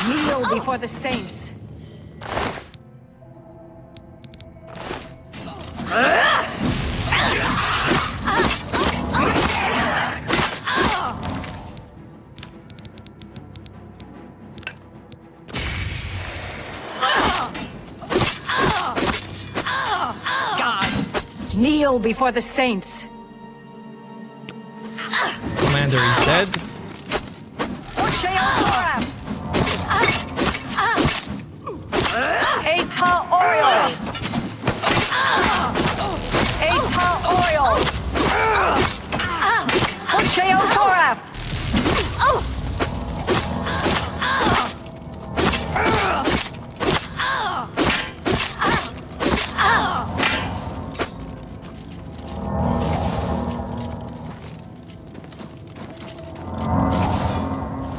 Kneel before the saints. Kneel before the saints. Commander is dead. Eta oil! Eta oil! Sheogorath!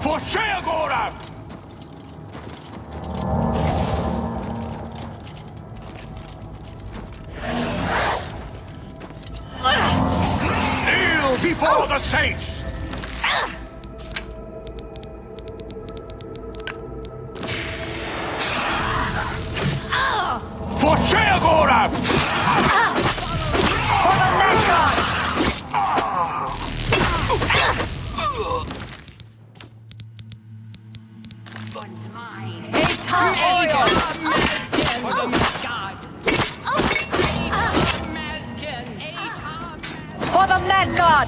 For Sheogorath! Kneel before the saints! For Sheogorath! For the Necron! One's mine. Eta oil! For the God. For the Mad God!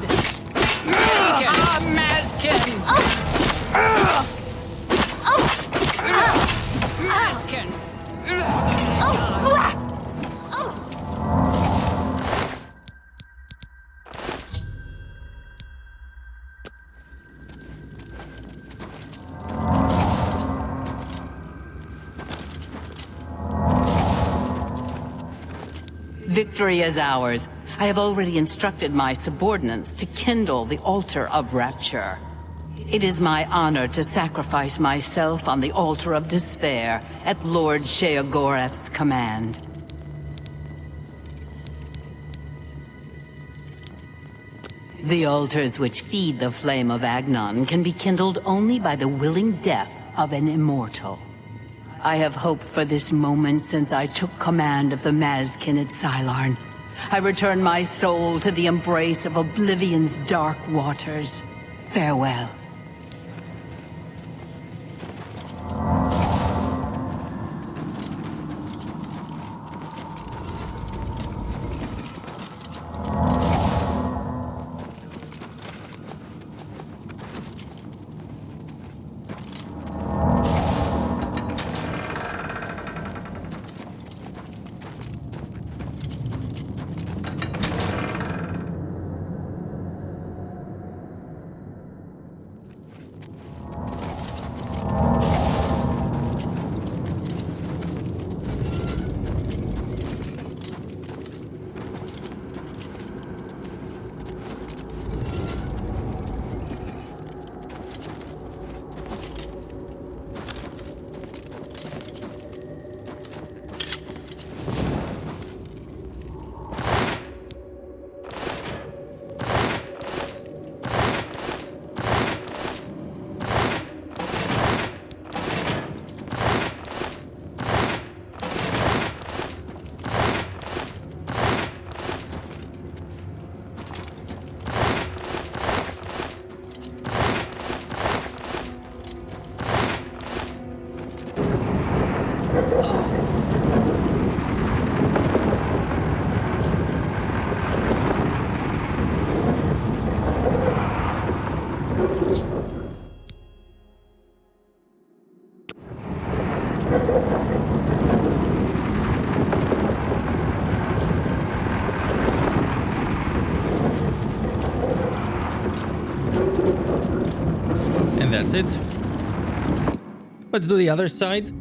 Victory is ours. I have already instructed my subordinates to kindle the altar of Rapture. It is my honor to sacrifice myself on the altar of Despair at Lord Sheogorath's command. The altars which feed the flame of Agnon can be kindled only by the willing death of an immortal. I have hoped for this moment since I took command of the Mazkin at Sylarn. I return my soul to the embrace of Oblivion's dark waters. Farewell. that's it. Let's do the other side.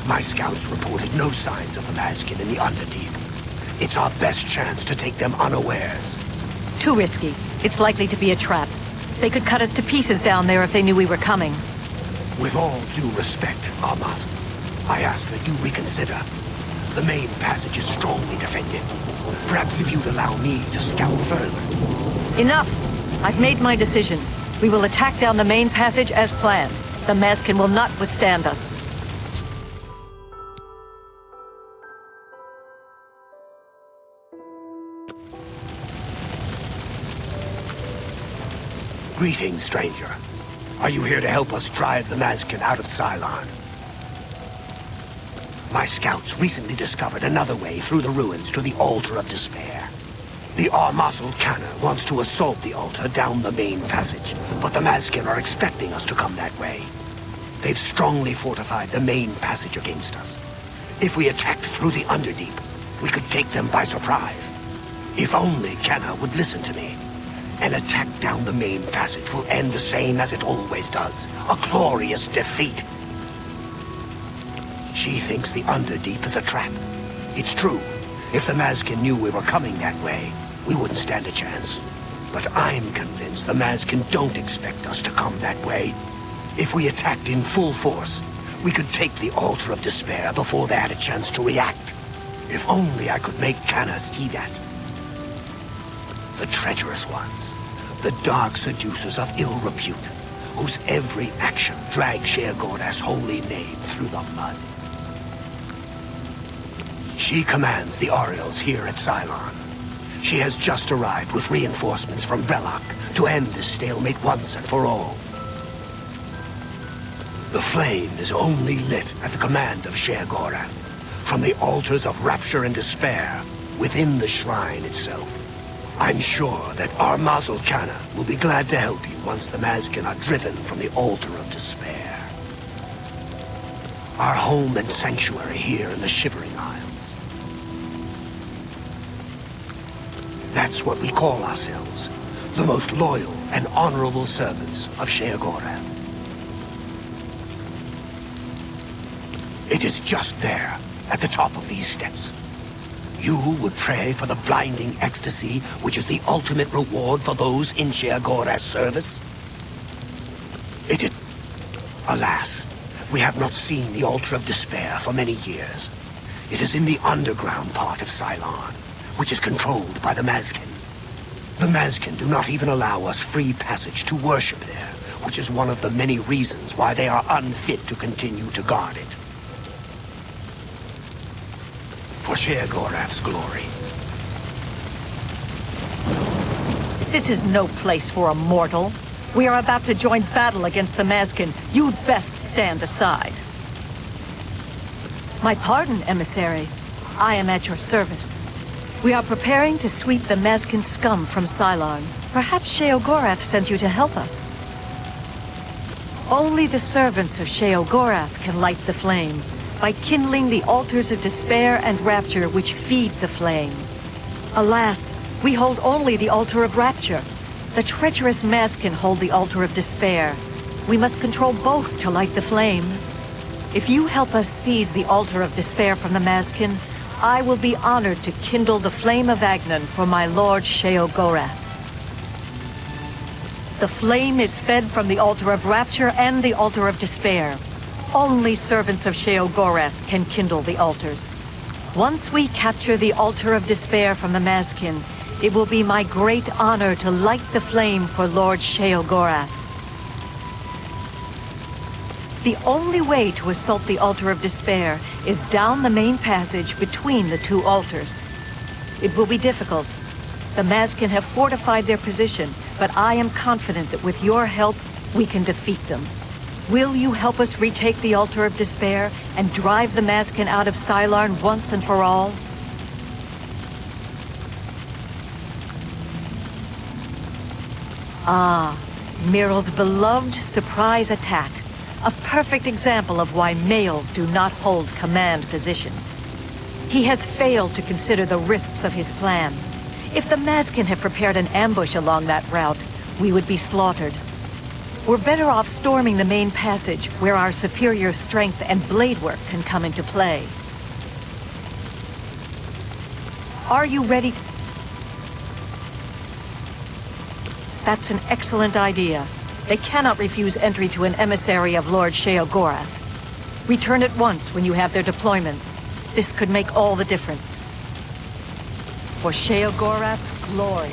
My scouts reported no signs of the Mazkin in the Underdeep. It's our best chance to take them unawares. Too risky. It's likely to be a trap. They could cut us to pieces down there if they knew we were coming. With all due respect, Armas, I ask that you reconsider. The main passage is strongly defended. Perhaps if you'd allow me to scout further. Enough! I've made my decision. We will attack down the main passage as planned. The Mazkin will not withstand us. Greetings, stranger. Are you here to help us drive the Mazkin out of Cylon? My scouts recently discovered another way through the ruins to the Altar of Despair. The Armazel Canna wants to assault the altar down the main passage, but the Mazkin are expecting us to come that way. They've strongly fortified the main passage against us. If we attacked through the Underdeep, we could take them by surprise. If only Canna would listen to me. An attack down the main passage will end the same as it always does. A glorious defeat. She thinks the Underdeep is a trap. It's true. If the Mazkin knew we were coming that way, we wouldn't stand a chance. But I'm convinced the Mazkin don't expect us to come that way. If we attacked in full force, we could take the Altar of Despair before they had a chance to react. If only I could make Canna see that. The treacherous ones, the dark seducers of ill repute, whose every action drags Sheogorath's holy name through the mud. She commands the Oriels here at Cylon. She has just arrived with reinforcements from Brelok to end this stalemate once and for all. The flame is only lit at the command of Sheogorath, from the altars of rapture and despair within the shrine itself. I'm sure that Armazel Canna will be glad to help you once the Mazkin are driven from the Altar of Despair. Our home and sanctuary here in the Shivering Isles. That's what we call ourselves, the most loyal and honorable servants of Sheogorath. It is just there, at the top of these steps. You would pray for the blinding ecstasy, which is the ultimate reward for those in Sheogorath's service? It is... Alas, we have not seen the Altar of Despair for many years. It is in the underground part of Cylon, which is controlled by the Mazkin. The Mazkin do not even allow us free passage to worship there, which is one of the many reasons why they are unfit to continue to guard it. For Sheogorath's glory. This is no place for a mortal. We are about to join battle against the Mazkin. You'd best stand aside. My pardon, emissary. I am at your service. We are preparing to sweep the Mazkin scum from Cylon. Perhaps Sheogorath sent you to help us. Only the servants of Sheogorath can light the flame, by kindling the altars of despair and rapture which feed the flame. Alas, we hold only the altar of rapture. The treacherous Mazkin hold the altar of despair. We must control both to light the flame. If you help us seize the altar of despair from the Mazkin, I will be honored to kindle the flame of Agnon for my lord Sheogorath. The flame is fed from the altar of rapture and the altar of despair. Only servants of Sheogorath can kindle the altars. Once we capture the altar of despair from the Mazkin, it will be my great honor to light the flame for Lord Sheogorath. The only way to assault the altar of despair is down the main passage between the two altars. It will be difficult. The Mazkin have fortified their position, but I am confident that with your help, we can defeat them. Will you help us retake the altar of despair and drive the Mazkin out of Cylon once and for all? Ah, Miral's beloved surprise attack. A perfect example of why males do not hold command positions. He has failed to consider the risks of his plan. If the Mazkin had prepared an ambush along that route, we would be slaughtered. We're better off storming the main passage, where our superior strength and blade work can come into play. Are you ready to... That's an excellent idea. They cannot refuse entry to an emissary of Lord Sheogorath. Return at once when you have their deployments. This could make all the difference. For Sheogorath's glory.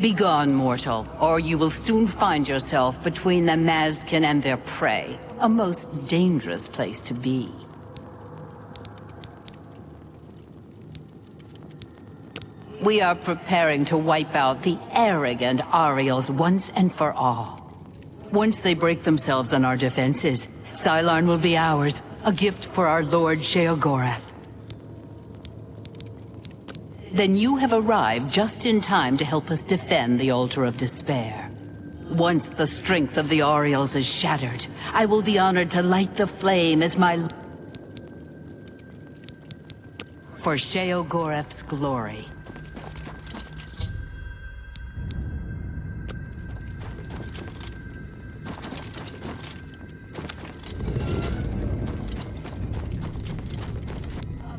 Begone, mortal, or you will soon find yourself between the Mazkin and their prey. A most dangerous place to be. We are preparing to wipe out the arrogant Ariels once and for all. Once they break themselves on our defenses, Xylarn will be ours, a gift for our Lord Sheogorath. Then you have arrived just in time to help us defend the Altar of Despair. Once the strength of the Ariels is shattered, I will be honored to light the flame as my... for Sheogorath's glory.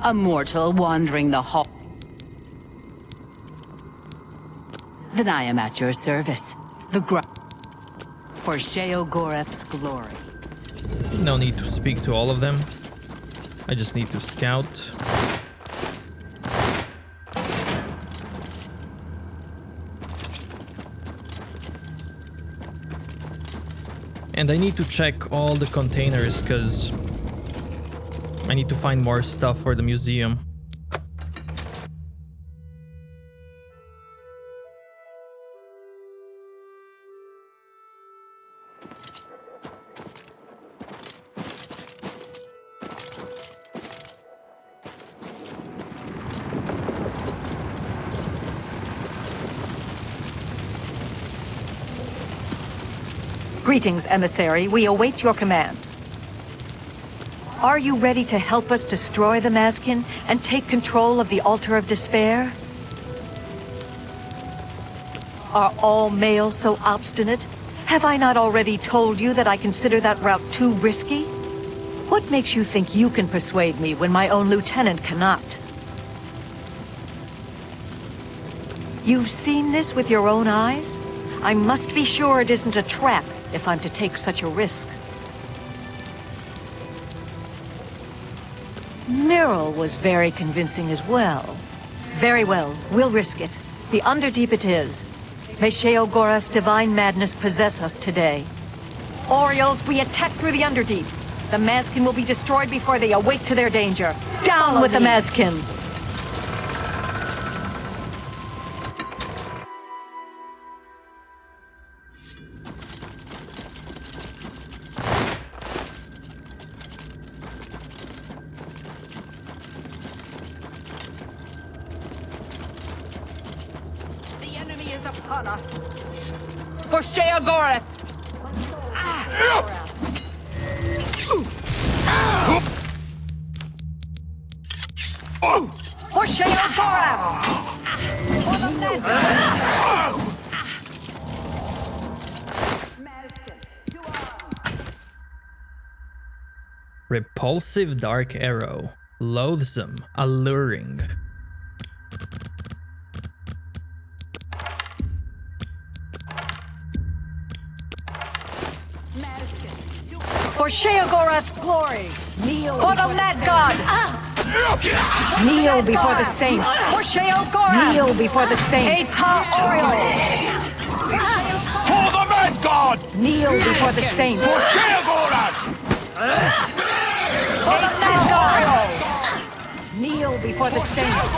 A mortal wandering the hall. Then I am at your service. For Sheogorath's glory. No need to speak to all of them. I just need to scout. And I need to check all the containers, because I need to find more stuff for the museum. Greetings, emissary. We await your command. Are you ready to help us destroy the Mazkin and take control of the Altar of Despair? Are all males so obstinate? Have I not already told you that I consider that route too risky? What makes you think you can persuade me when my own lieutenant cannot? You've seen this with your own eyes? I must be sure it isn't a trap if I'm to take such a risk. Miral was very convincing as well. Very well, we'll risk it. The Underdeep it is. May Sheogorath's divine madness possess us today. Orioles, we attack through the Underdeep. The Mazkin will be destroyed before they awake to their danger. Down with the Mazkin! The enemy is upon us. For Sheogorath! For Sheogorath! For the Ned! Repulsive dark arrow. Loathsome, alluring. For Sheogorath's glory! Kneel for the Mad God! Kneel before the saints! For Sheogorath! Kneel before the saints! Eta Oriole! For the Mad God! Kneel before the saints! For Sheogorath! For the Mad God! Kneel before the saints!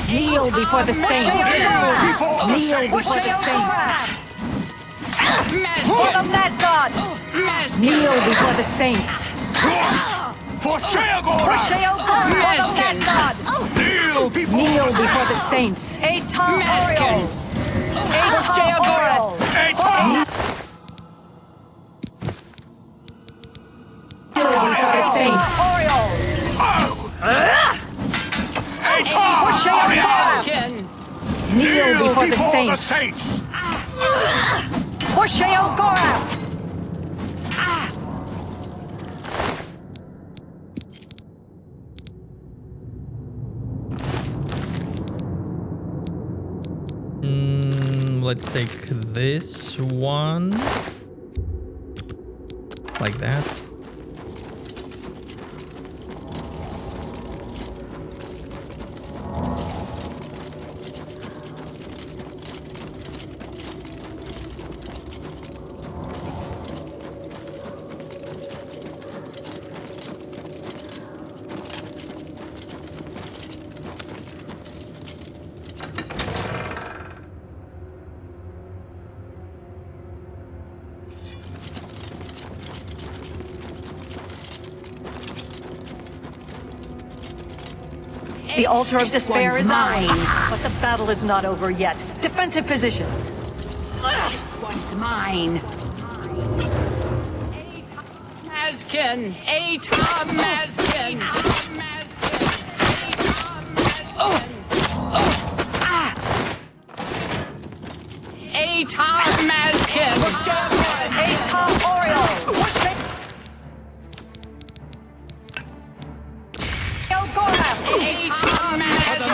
Kneel before the saints! Kneel before the saints! For the Mad God! Kneel before the saints! For Sheogorath! For Sheogorath! For the Mad God! Kneel before the saints! Eta Oriole! Eta Oriole! Kneel before the saints! For Sheogorath! Kneel before the saints! For Sheogorath! Let's take this one. Like that. The Altar of Despair one's is mine. ours, but the battle is not over yet. Defensive positions. This one's mine. Mazkin! Eta Mazkin! Eta Mazkin! Eta Oriole! Sheogorath! Eta Mazkin!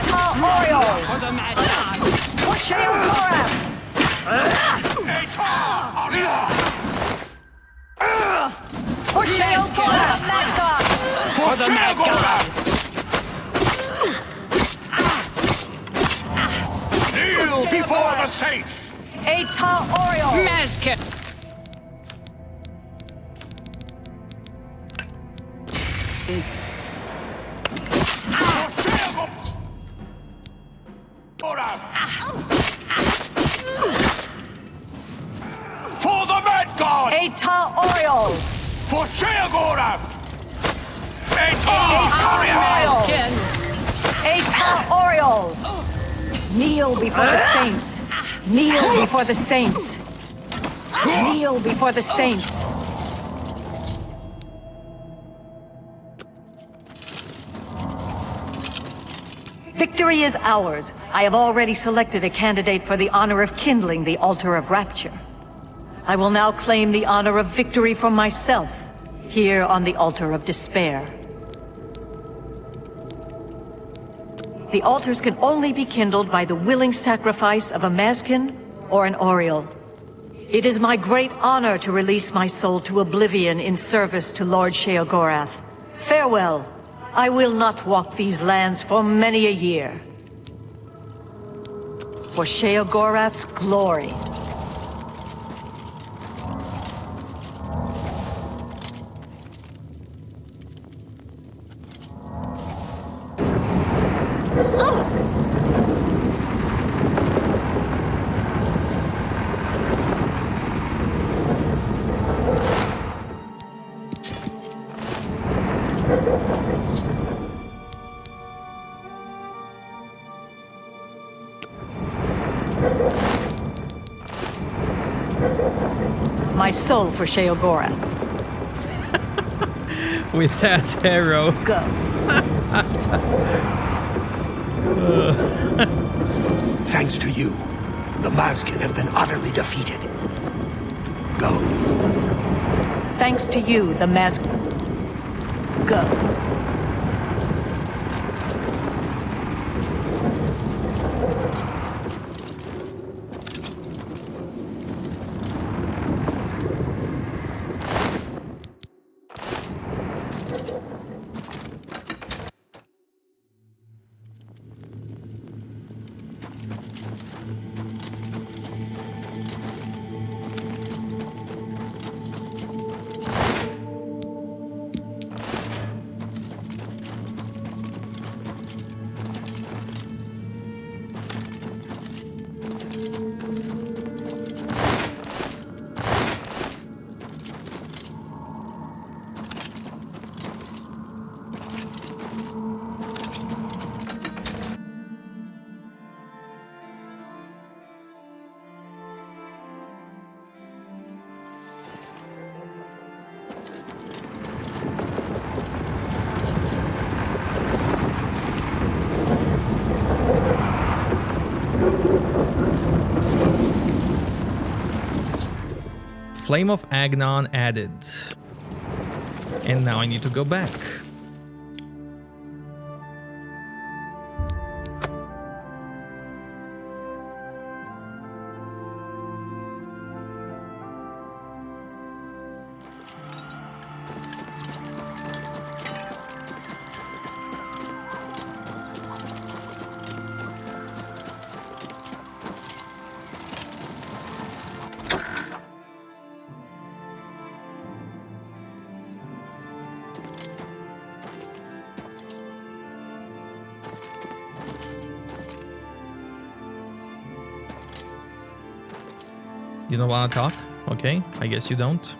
Eta Oriole! For the Mad God! For Sheogorath! For Sheogorath! Mad God! For the Mad God! Kneel before the saints! Eta Oriole! Mazkin! For the Mad God! Eta Oriole! For Sheogorath! Eta Oriole! Kneel before the saints! Kneel before the saints! Kneel before the saints! Victory is ours. I have already selected a candidate for the honor of kindling the Altar of Rapture. I will now claim the honor of victory for myself, here on the Altar of Despair. The altars can only be kindled by the willing sacrifice of a Mazkin or an Oriole. It is my great honor to release my soul to oblivion in service to Lord Sheogorath. Farewell. I will not walk these lands for many a year. For Sheogorath's glory. my soul for Sheogorath. With that arrow. Go. Thanks to you, the Mazkin have been utterly defeated. Go. Thanks to you, the mask. Go. Flame of Agnon added. And now I need to go back. You don't want to talk? Okay, I guess you don't.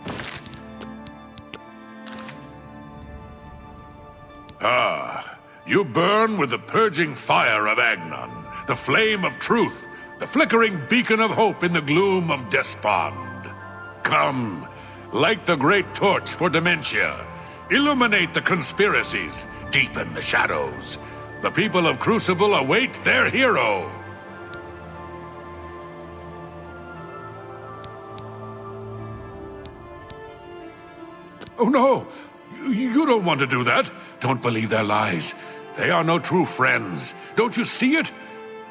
Ah, you burn with the purging fire of Agnon, the flame of truth, the flickering beacon of hope in the gloom of despond. Come, light the great torch for dementia, illuminate the conspiracies, deepen the shadows. The people of Crucible await their hero. Oh no! You don't want to do that. Don't believe their lies. They are no true friends. Don't you see it?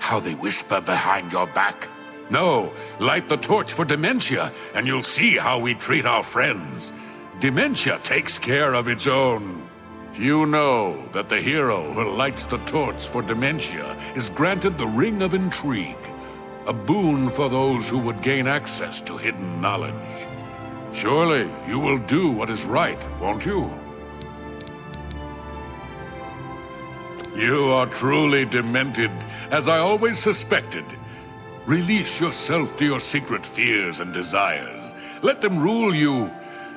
How they whisper behind your back. No, light the torch for dementia, and you'll see how we treat our friends. Dementia takes care of its own. Few know that the hero who lights the torch for dementia is granted the Ring of Intrigue, a boon for those who would gain access to hidden knowledge. Surely you will do what is right, won't you? You are truly demented, as I always suspected. Release yourself to your secret fears and desires. Let them rule you,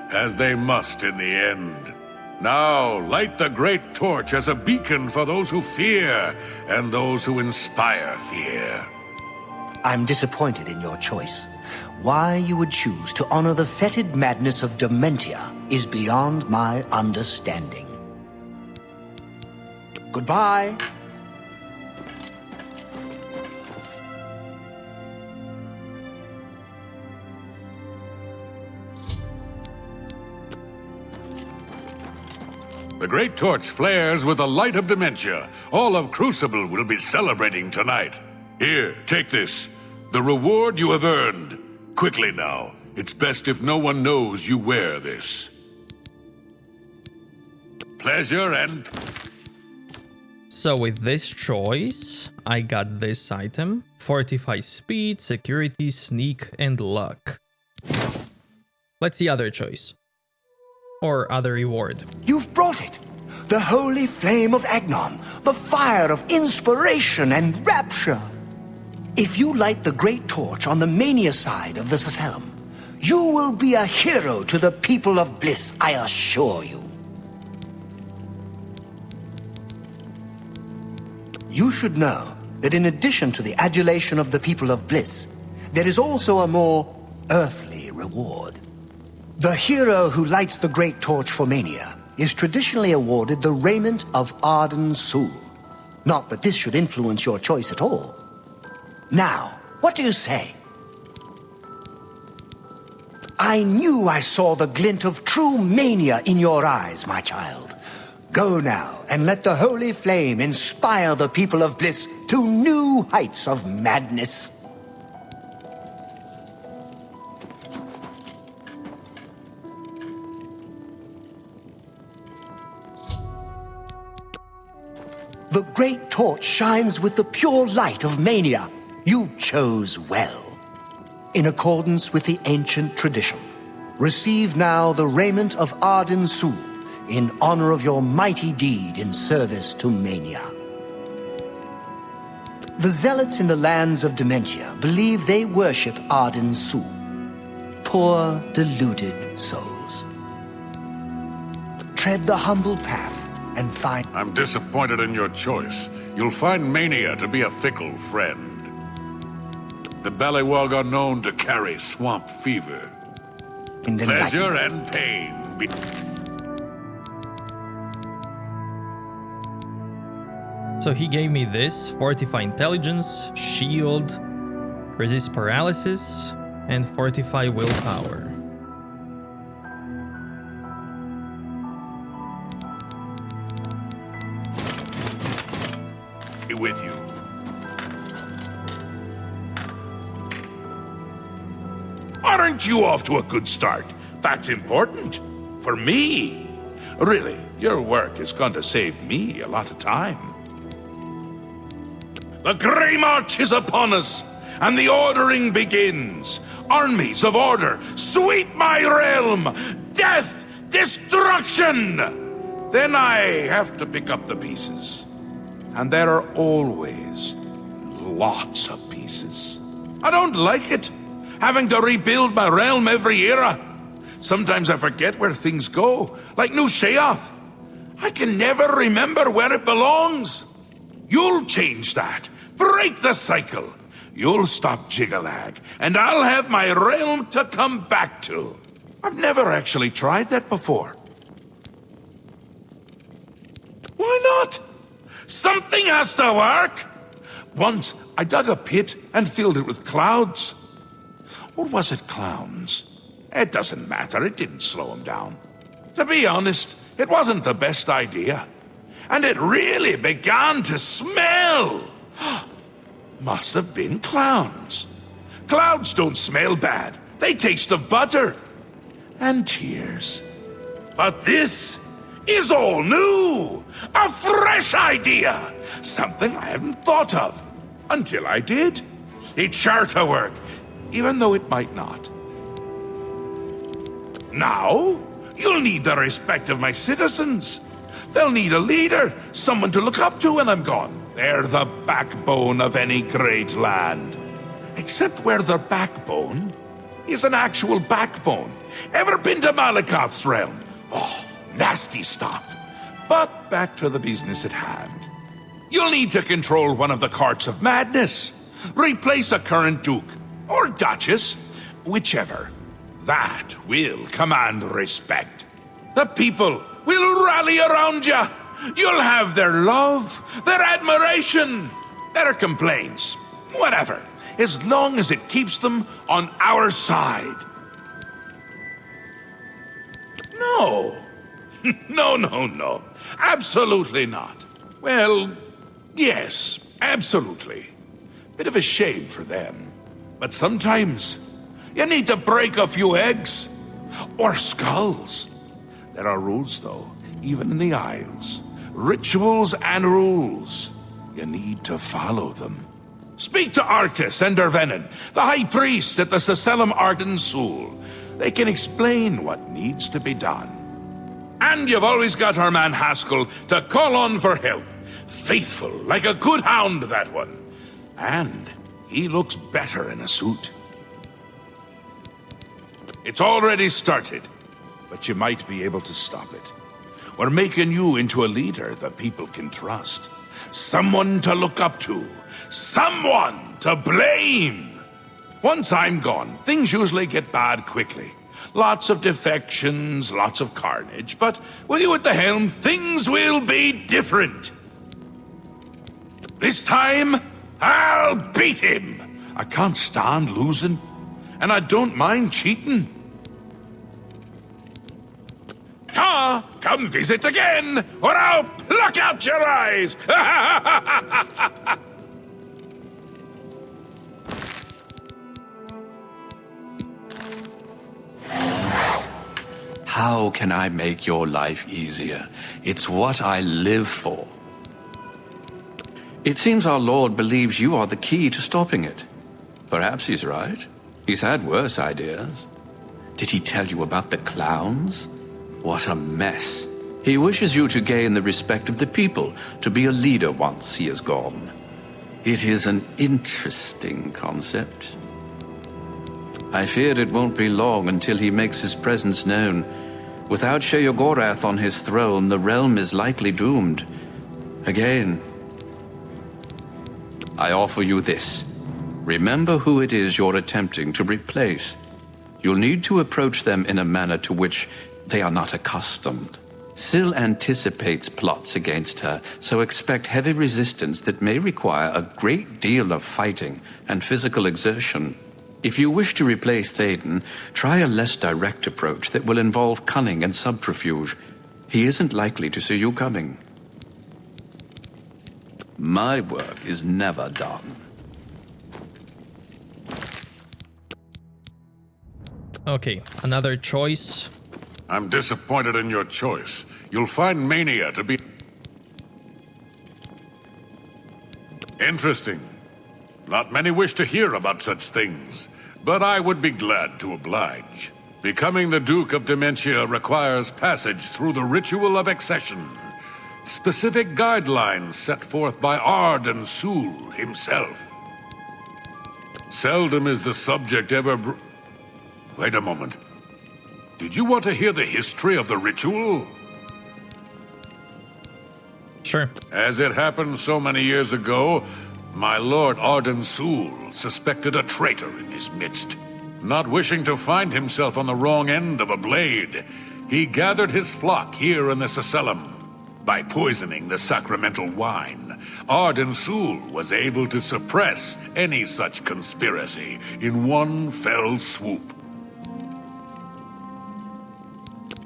as they must in the end. Now, light the great torch as a beacon for those who fear and those who inspire fear. I'm disappointed in your choice. Why you would choose to honor the fetid madness of Dementia is beyond my understanding. Goodbye. The great torch flares with the light of Dementia. All of Crucible will be celebrating tonight. Here, take this. The reward you have earned. Quickly now. It's best if no one knows you wear this. Pleasure and... So with this choice, I got this item. Fortify speed, security, sneak, and luck. Let's see other choice. Or other reward. You've brought it! The holy flame of Agnon, the fire of inspiration and rapture. If you light the great torch on the mania side of the Sacellum, you will be a hero to the people of Bliss, I assure you. You should know that in addition to the adulation of the people of Bliss, there is also a more earthly reward. The hero who lights the great torch for Mania is traditionally awarded the raiment of Arden Sul. Not that this should influence your choice at all. Now, what do you say? I knew I saw the glint of true mania in your eyes, my child. Go now and let the holy flame inspire the people of Bliss to new heights of madness. The great torch shines with the pure light of mania. You chose well. In accordance with the ancient tradition, receive now the raiment of Arden Sul in honor of your mighty deed in service to mania. The zealots in the lands of Dementia believe they worship Arden Sul. Poor, deluded souls. Tread the humble path and find... I'm disappointed in your choice. You'll find mania to be a fickle friend. The Ballywog are known to carry swamp fever. Pleasure and pain. So he gave me this: Fortify Intelligence, Shield, Resist Paralysis, and Fortify Willpower. Be with you. Aren't you off to a good start? That's important. For me. Really, your work is going to save me a lot of time. The Grey March is upon us, and the ordering begins. Armies of order, sweep my realm! Death! Destruction! Then I have to pick up the pieces. And there are always lots of pieces. I don't like it, having to rebuild my realm every era. Sometimes I forget where things go, like New Sheoth. I can never remember where it belongs. You'll change that. Break the cycle. You'll stop Jiggalag, and I'll have my realm to come back to. I've never actually tried that before. Why not? Something has to work. Once, I dug a pit and filled it with clouds. Or was it clowns? It doesn't matter, it didn't slow him down. To be honest, it wasn't the best idea. And it really began to smell. Must have been clowns. Clouds don't smell bad. They taste of butter. And tears. But this is all new. A fresh idea. Something I hadn't thought of. Until I did. It's sure to work, even though it might not. Now, you'll need the respect of my citizens. They'll need a leader, someone to look up to when I'm gone. They're the backbone of any great land. Except where their backbone is an actual backbone. Ever been to Malakoth's realm? Oh, nasty stuff. But back to the business at hand. You'll need to control one of the courts of madness. Replace a current duke, or duchess, whichever. That will command respect. The people will rally around you. You'll have their love, their admiration, their complaints, whatever, as long as it keeps them on our side. No. No. Absolutely not. Well, yes, absolutely. Bit of a shame for them. But sometimes you need to break a few eggs. Or skulls. There are rules, though, even in the Isles. Rituals and rules. You need to follow them. Speak to Arctis and Dervenin, the High Priest at the Sacellum Arden Sul. They can explain what needs to be done. And you've always got our man Haskell to call on for help. Faithful, like a good hound, that one. And he looks better in a suit. It's already started, but you might be able to stop it. We're making you into a leader the people can trust. Someone to look up to. Someone to blame. Once I'm gone, things usually get bad quickly. Lots of defections, lots of carnage, but with you at the helm, things will be different. This time, I'll beat him. I can't stand losing, and I don't mind cheating. Ta, come visit again, or I'll pluck out your eyes! How can I make your life easier? It's what I live for. It seems our Lord believes you are the key to stopping it. Perhaps he's right. He's had worse ideas. Did he tell you about the clowns? What a mess. He wishes you to gain the respect of the people, to be a leader once he is gone. It is an interesting concept. I fear it won't be long until he makes his presence known. Without Sheogorath on his throne, the realm is likely doomed. Again, I offer you this. Remember who it is you're attempting to replace. You'll need to approach them in a manner to which they are not accustomed. Syl anticipates plots against her, so expect heavy resistance that may require a great deal of fighting and physical exertion. If you wish to replace Théoden, try a less direct approach that will involve cunning and subterfuge. He isn't likely to see you coming. My work is never done. Okay, another choice. I'm disappointed in your choice. You'll find Mania to be interesting. Not many wish to hear about such things, but I would be glad to oblige. Becoming the Duke of Dementia requires passage through the ritual of accession. Specific guidelines set forth by Arden Sul himself. Seldom is the subject ever Wait a moment. Did you want to hear the history of the ritual? Sure. As it happened so many years ago, my lord Arden Sul suspected a traitor in his midst. Not wishing to find himself on the wrong end of a blade, he gathered his flock here in the Sacellum. By poisoning the sacramental wine, Arden Sul was able to suppress any such conspiracy in one fell swoop.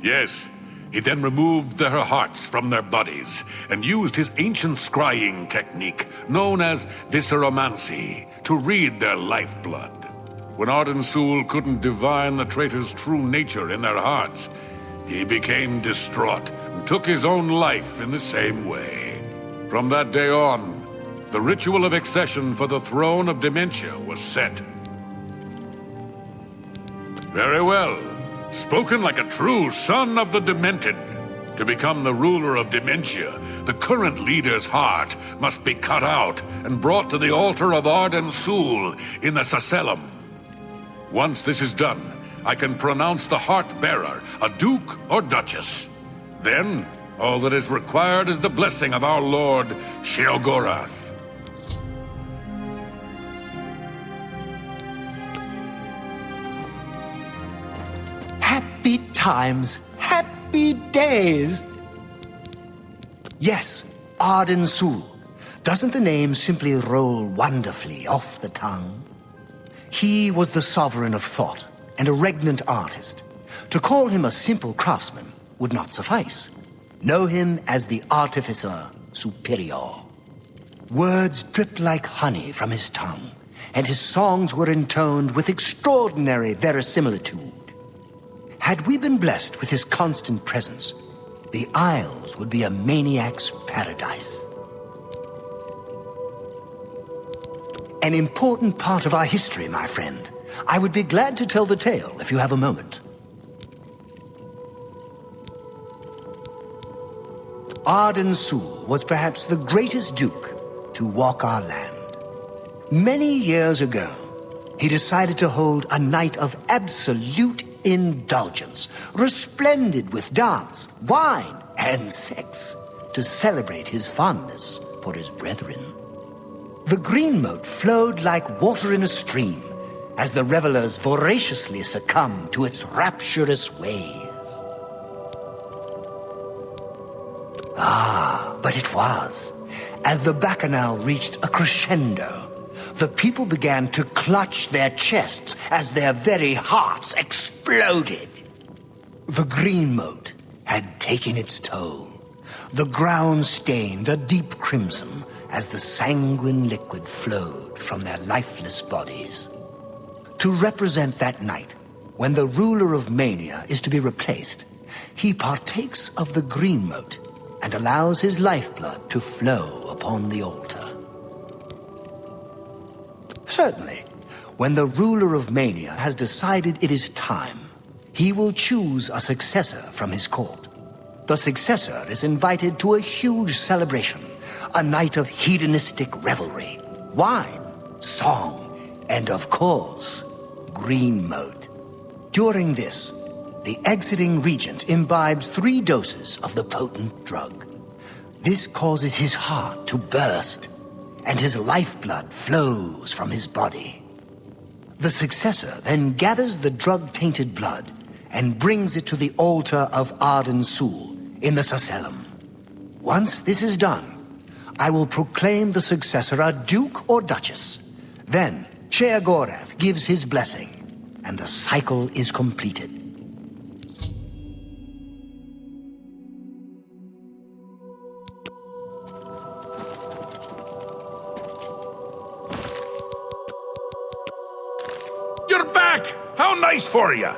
Yes, he then removed their hearts from their bodies and used his ancient scrying technique, known as visceromancy, to read their lifeblood. When Arden Sul couldn't divine the traitor's true nature in their hearts, he became distraught and took his own life in the same way. From that day on, the ritual of accession for the throne of Dementia was set. Very well. Spoken like a true son of the Demented. To become the ruler of Dementia, the current leader's heart must be cut out and brought to the altar of Arden Sul in the Sacellum. Once this is done, I can pronounce the heart-bearer a duke or duchess. Then, all that is required is the blessing of our lord, Sheogorath. Happy times, happy days. Yes, Arden Sul. Doesn't the name simply roll wonderfully off the tongue? He was the sovereign of thought and a regnant artist. To call him a simple craftsman would not suffice. Know him as the artificer superior. Words dripped like honey from his tongue, and his songs were intoned with extraordinary verisimilitude. Had we been blessed with his constant presence, the Isles would be a maniac's paradise. An important part of our history, my friend. I would be glad to tell the tale if you have a moment. Arden Sul was perhaps the greatest duke to walk our land. Many years ago, he decided to hold a night of absolute indulgence, resplendent with dance, wine, and sex, to celebrate his fondness for his brethren. The green moat flowed like water in a stream, as the revelers voraciously succumb to its rapturous ways. But it was, as the bacchanal reached a crescendo, the people began to clutch their chests as their very hearts exploded. The green moat had taken its toll. The ground stained a deep crimson as the sanguine liquid flowed from their lifeless bodies. To represent that night, when the ruler of Mania is to be replaced, he partakes of the green moat and allows his lifeblood to flow upon the altar. Certainly, when the ruler of Mania has decided it is time, he will choose a successor from his court. The successor is invited to a huge celebration, a night of hedonistic revelry, wine, song, and of course, green moat. During this, the exiting regent imbibes 3 doses of the potent drug. This causes his heart to burst, and his lifeblood flows from his body. The successor then gathers the drug-tainted blood and brings it to the altar of Arden Sul in the Sacellum. Once this is done, I will proclaim the successor a duke or duchess. Then Sheogorath gives his blessing, and the cycle is completed. You're back! How nice for you!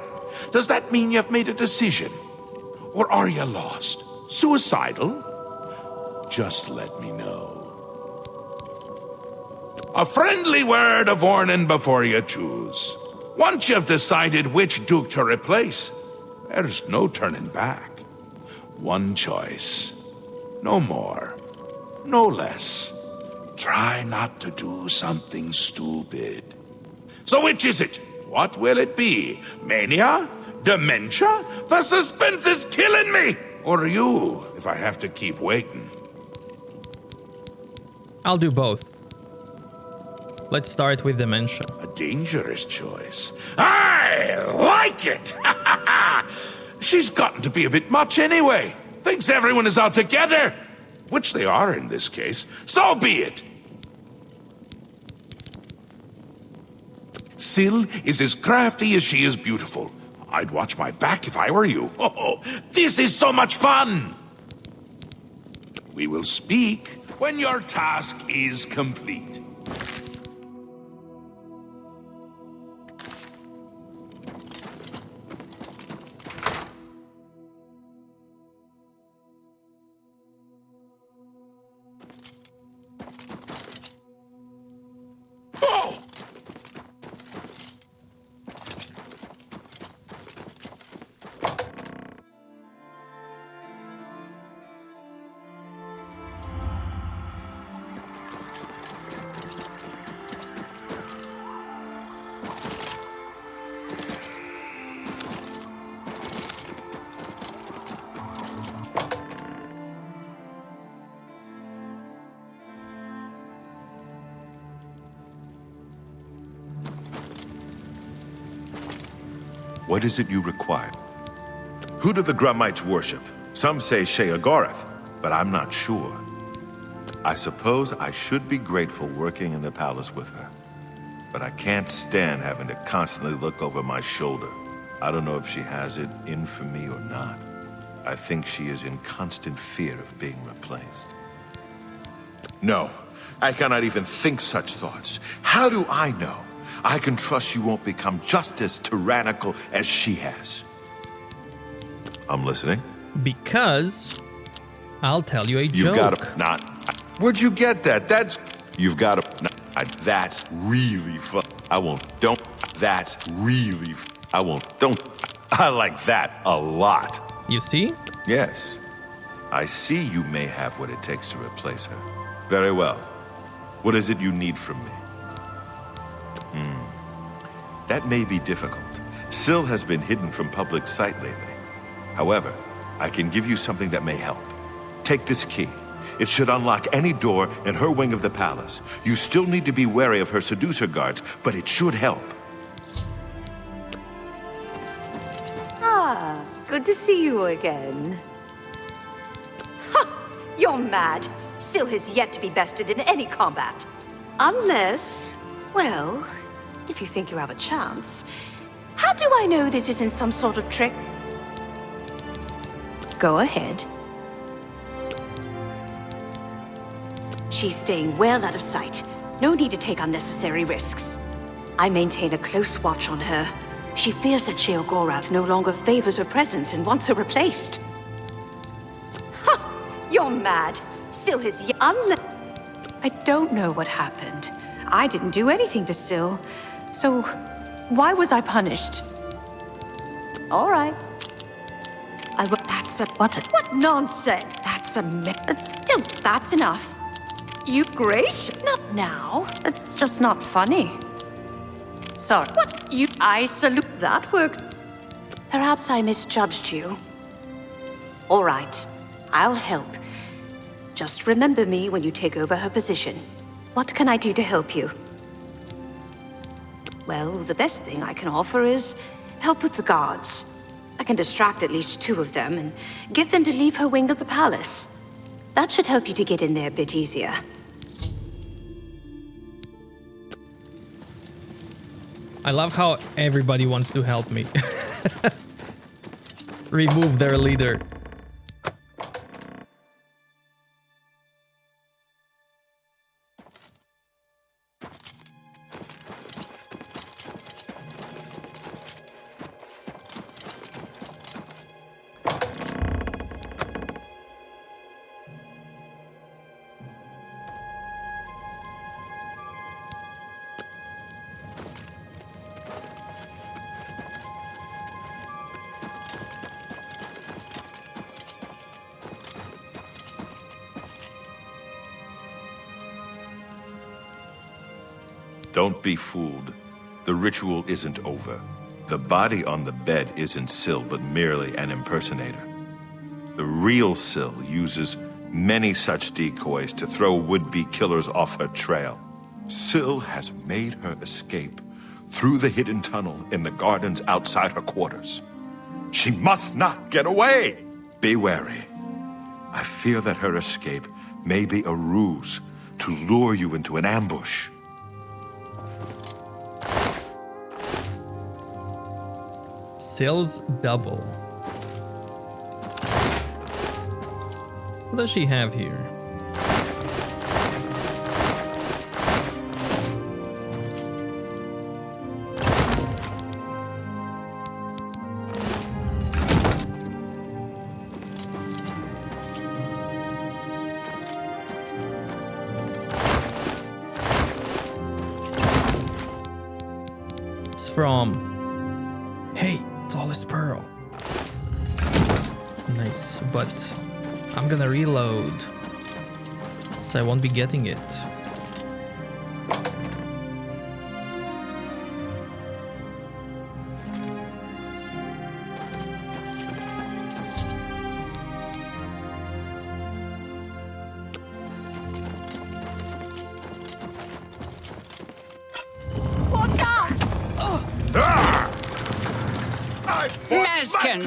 Does that mean you've made a decision? Or are you lost? Suicidal? Just let me know. A friendly word of warning before you choose. Once you've decided which duke to replace, there's no turning back. One choice. No more. No less. Try not to do something stupid. So which is it? What will it be? Mania? Dementia? The suspense is killing me! Or you, if I have to keep waiting. I'll do both. Let's start with dementia. A dangerous choice. I like it! She's gotten to be a bit much anyway. Thinks everyone is out to get her. Which they are in this case. So be it. Syl is as crafty as she is beautiful. I'd watch my back if I were you. Oh, this is so much fun! We will speak when your task is complete. What is it you require? Who do the Grumites worship? Some say Sheogorath, but I'm not sure. I suppose I should be grateful working in the palace with her. But I can't stand having to constantly look over my shoulder. I don't know if she has it in for me or not. I think she is in constant fear of being replaced. No, I cannot even think such thoughts. How do I know I can trust you won't become just as tyrannical as she has? I'm listening. Because I'll tell you a joke. You've got to not. Where'd you get that? You've got to. That's really fun. I won't. Don't. That's really. I won't. Don't. I like that a lot. You see? Yes. I see you may have what it takes to replace her. Very well. What is it you need from me? That may be difficult. Syl has been hidden from public sight lately. However, I can give you something that may help. Take this key. It should unlock any door in her wing of the palace. You still need to be wary of her seducer guards, but it should help. Good to see you again. Ha! You're mad. Syl has yet to be bested in any combat. Unless, well, if you think you have a chance. How do I know this isn't some sort of trick? Go ahead. She's staying well out of sight. No need to take unnecessary risks. I maintain a close watch on her. She fears that Sheogorath no longer favors her presence and wants her replaced. Ha! You're mad. Syl has yet... I don't know what happened. I didn't do anything to Syl. So, why was I punished? All right. That's a... What nonsense? That's a... That's enough. You gracious? Not now. It's just not funny. Sorry. What? I salute. That works. Perhaps I misjudged you. All right. I'll help. Just remember me when you take over her position. What can I do to help you? Well, the best thing I can offer is help with the guards. I can distract at least 2 of them and get them to leave her wing of the palace. That should help you to get in there a bit easier. I love how everybody wants to help me. Remove their leader. Don't be fooled. The ritual isn't over. The body on the bed isn't Syl, but merely an impersonator. The real Syl uses many such decoys to throw would-be killers off her trail. Syl has made her escape through the hidden tunnel in the gardens outside her quarters. She must not get away! Be wary. I fear that her escape may be a ruse to lure you into an ambush. Syl's double. What does she have here? It's from... Hey, Flawless Pearl. Nice, but I'm gonna reload, so I won't be getting it. Watch out! Mazkin!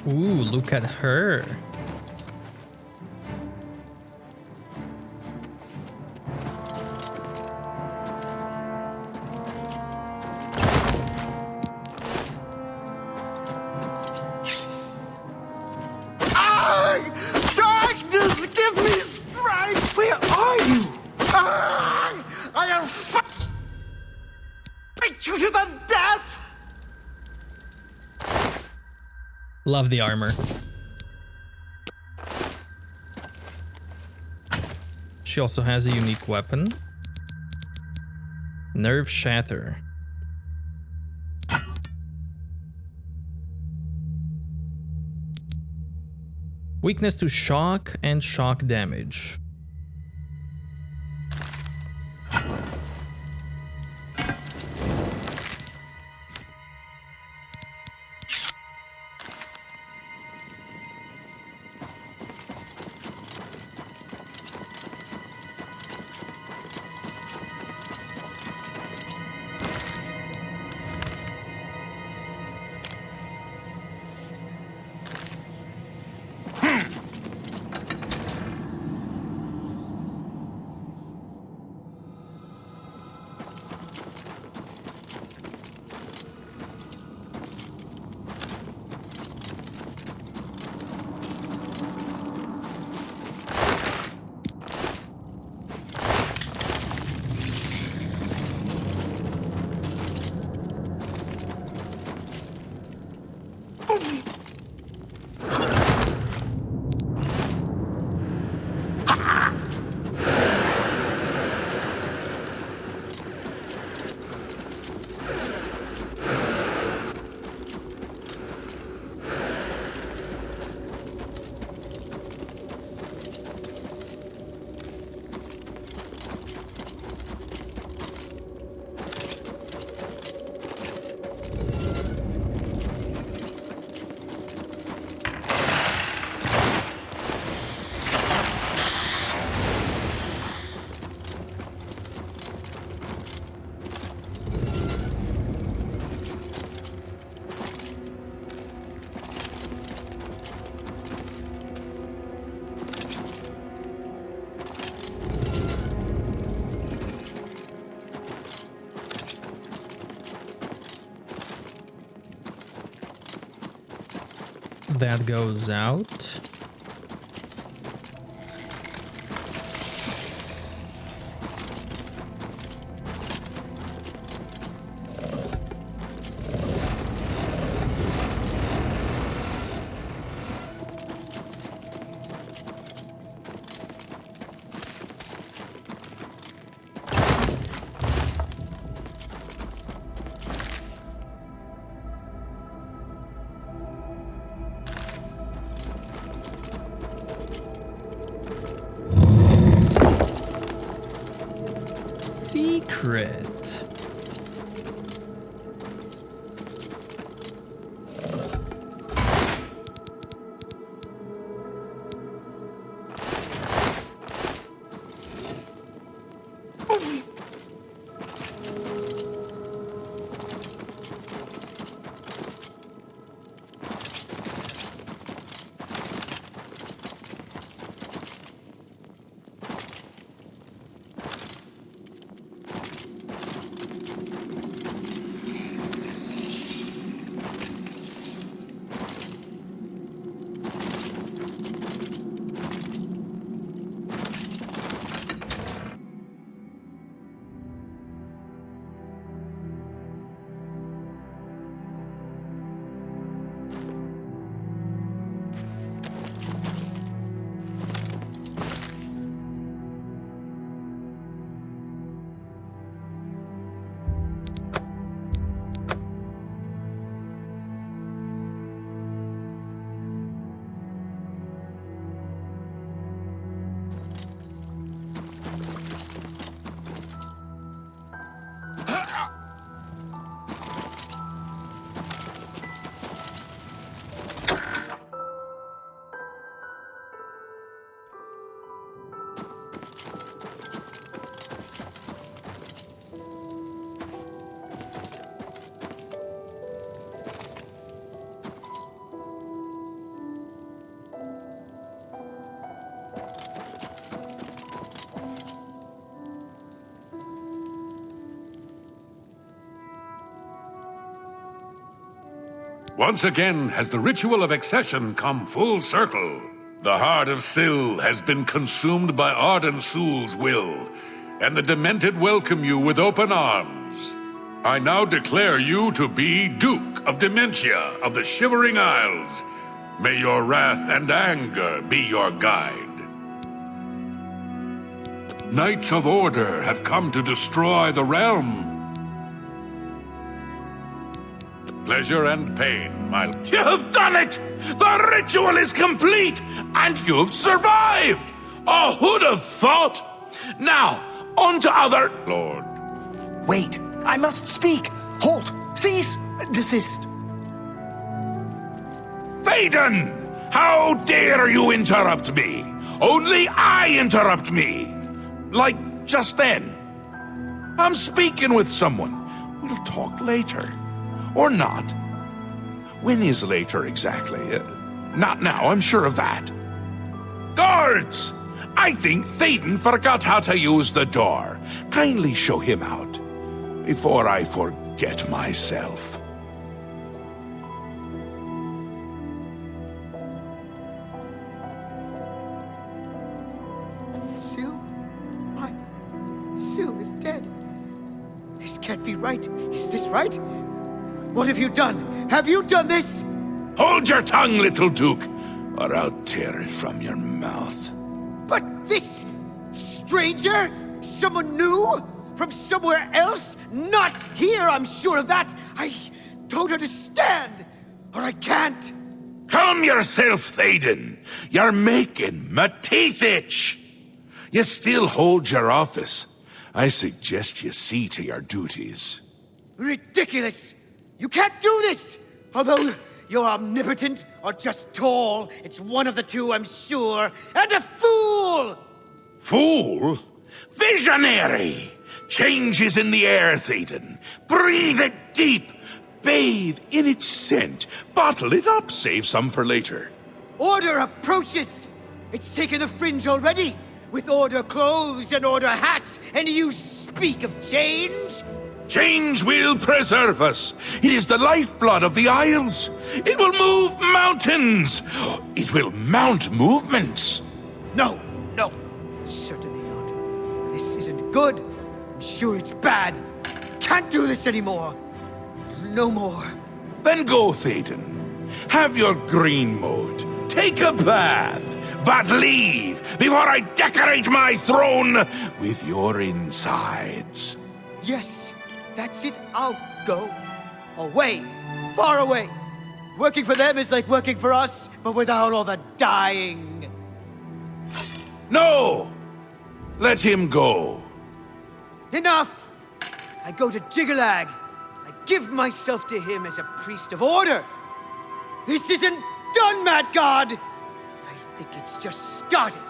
Ooh, look at her. Darkness, give me strength! Where are you? I am fight you to the death! Love the armor. She also has a unique weapon. Nerve Shatter. Weakness to shock and shock damage. That goes out. Secret. Once again has the ritual of accession come full circle. The heart of Syl has been consumed by Arden Sul's will, and the Demented welcome you with open arms. I now declare you to be Duke of Dementia of the Shivering Isles. May your wrath and anger be your guide. Knights of Order have come to destroy the realm. Pleasure and pain, my... You have done it! The ritual is complete! And you've survived! Oh, who'd have thought? Now, on to other... Lord. Wait, I must speak! Halt! Cease! Desist! Thaden! How dare you interrupt me? Only I interrupt me! Like just then. I'm speaking with someone. We'll talk later. Or not. When is later exactly? Not now, I'm sure of that. Guards! I think Thaden forgot how to use the door. Kindly show him out, before I forget myself. Syl? Syl is dead. This can't be right. Is this right? What have you done? Have you done this? Hold your tongue, little Duke, or I'll tear it from your mouth. But this stranger? Someone new? From somewhere else? Not here, I'm sure of that. I don't understand. Or I can't. Calm yourself, Thaden. You're making my teeth itch. You still hold your office. I suggest you see to your duties. Ridiculous! You can't do this! Although you're omnipotent or just tall, it's one of the two, I'm sure. And a fool! Fool? Visionary! Change is in the air, Thaden. Breathe it deep. Bathe in its scent. Bottle it up, save some for later. Order approaches! It's taken the fringe already, with Order clothes and Order hats, and you speak of change? Change will preserve us. It is the lifeblood of the Isles. It will move mountains. It will mount movements. No, certainly not. This isn't good. I'm sure it's bad. Can't do this anymore. No more. Then go, Thaden. Have your green moat. Take a bath. But leave before I decorate my throne with your insides. Yes, that's it. I'll go. Away. Far away. Working for them is like working for us, but without all the dying. No! Let him go. Enough! I go to Jiggalag. I give myself to him as a priest of order. This isn't done, Mad God! I think it's just started.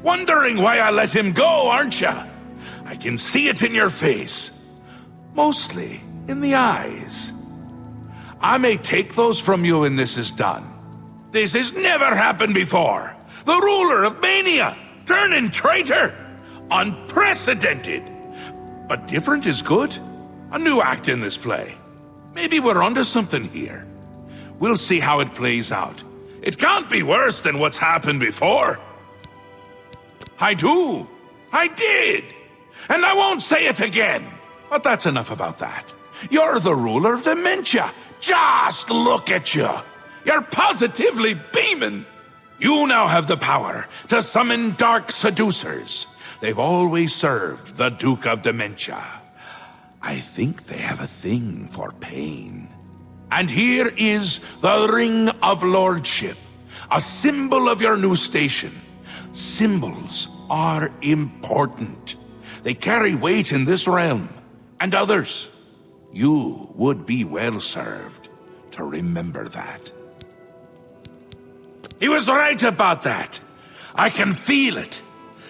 Wondering why I let him go, aren't ya? I can see it in your face. Mostly in the eyes. I may take those from you when this is done. This has never happened before. The ruler of Mania, turning traitor. Unprecedented. But different is good. A new act in this play. Maybe we're onto something here. We'll see how it plays out. It can't be worse than what's happened before. I do. I did. And I won't say it again. But that's enough about that. You're the ruler of Dementia. Just look at you. You're positively beaming. You now have the power to summon dark seducers. They've always served the Duke of Dementia. I think they have a thing for pain. And here is the Ring of Lordship, a symbol of your new station. Symbols are important. They carry weight in this realm and others. You would be well served to remember that. He was right about that. I can feel it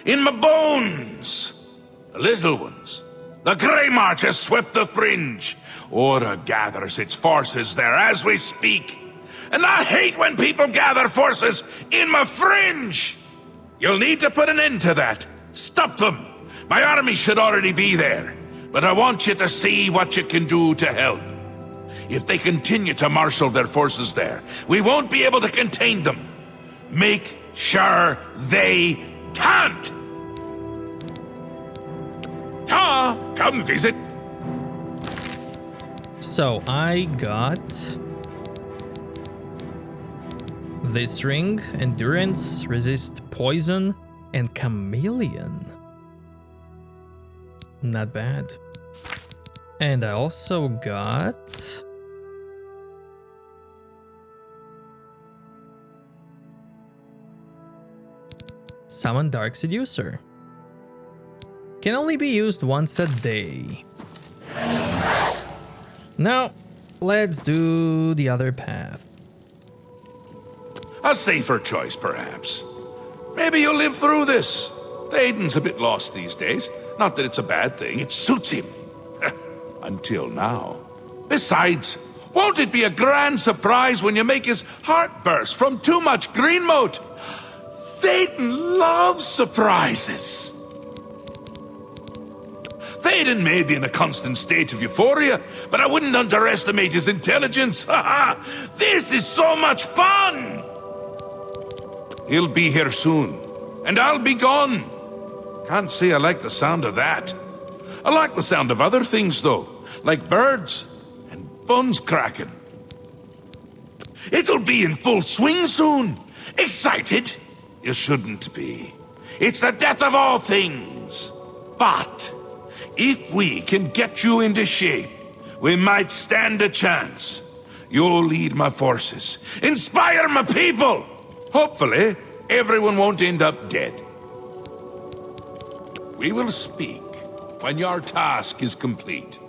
in my bones. The little ones, The Grey March has swept the Fringe. Aura gathers its forces there as we speak. And I hate when people gather forces in my Fringe! You'll need to put an end to that. Stop them! My army should already be there. But I want you to see what you can do to help. If they continue to marshal their forces there, we won't be able to contain them. Make sure they can't! Ta! Come visit! So I got this ring, endurance, resist poison, and chameleon. Not bad. And I also got Summon Dark Seducer. Can only be used once a day. Now, let's do the other path. A safer choice, perhaps. Maybe you'll live through this. Aiden's a bit lost these days. Not that it's a bad thing, it suits him. Until now. Besides, won't it be a grand surprise when you make his heart burst from too much green moat? Théoden loves surprises. Théoden may be in a constant state of euphoria, but I wouldn't underestimate his intelligence. This is so much fun! He'll be here soon, and I'll be gone. Can't say I like the sound of that. I like the sound of other things, though, like birds and bones cracking. It'll be in full swing soon. Excited? You shouldn't be. It's the death of all things. But if we can get you into shape, we might stand a chance. You'll lead my forces, inspire my people. Hopefully, everyone won't end up dead. We will speak when your task is complete.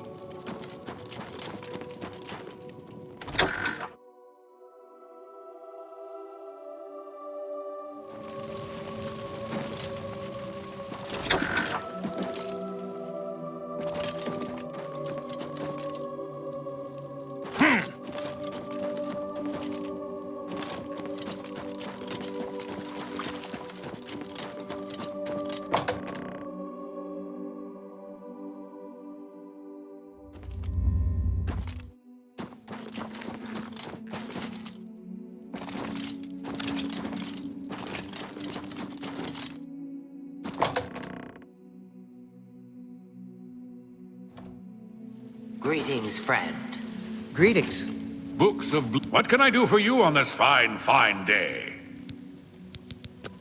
Greetings, friend. Greetings. Books of... What can I do for you on this fine, fine day?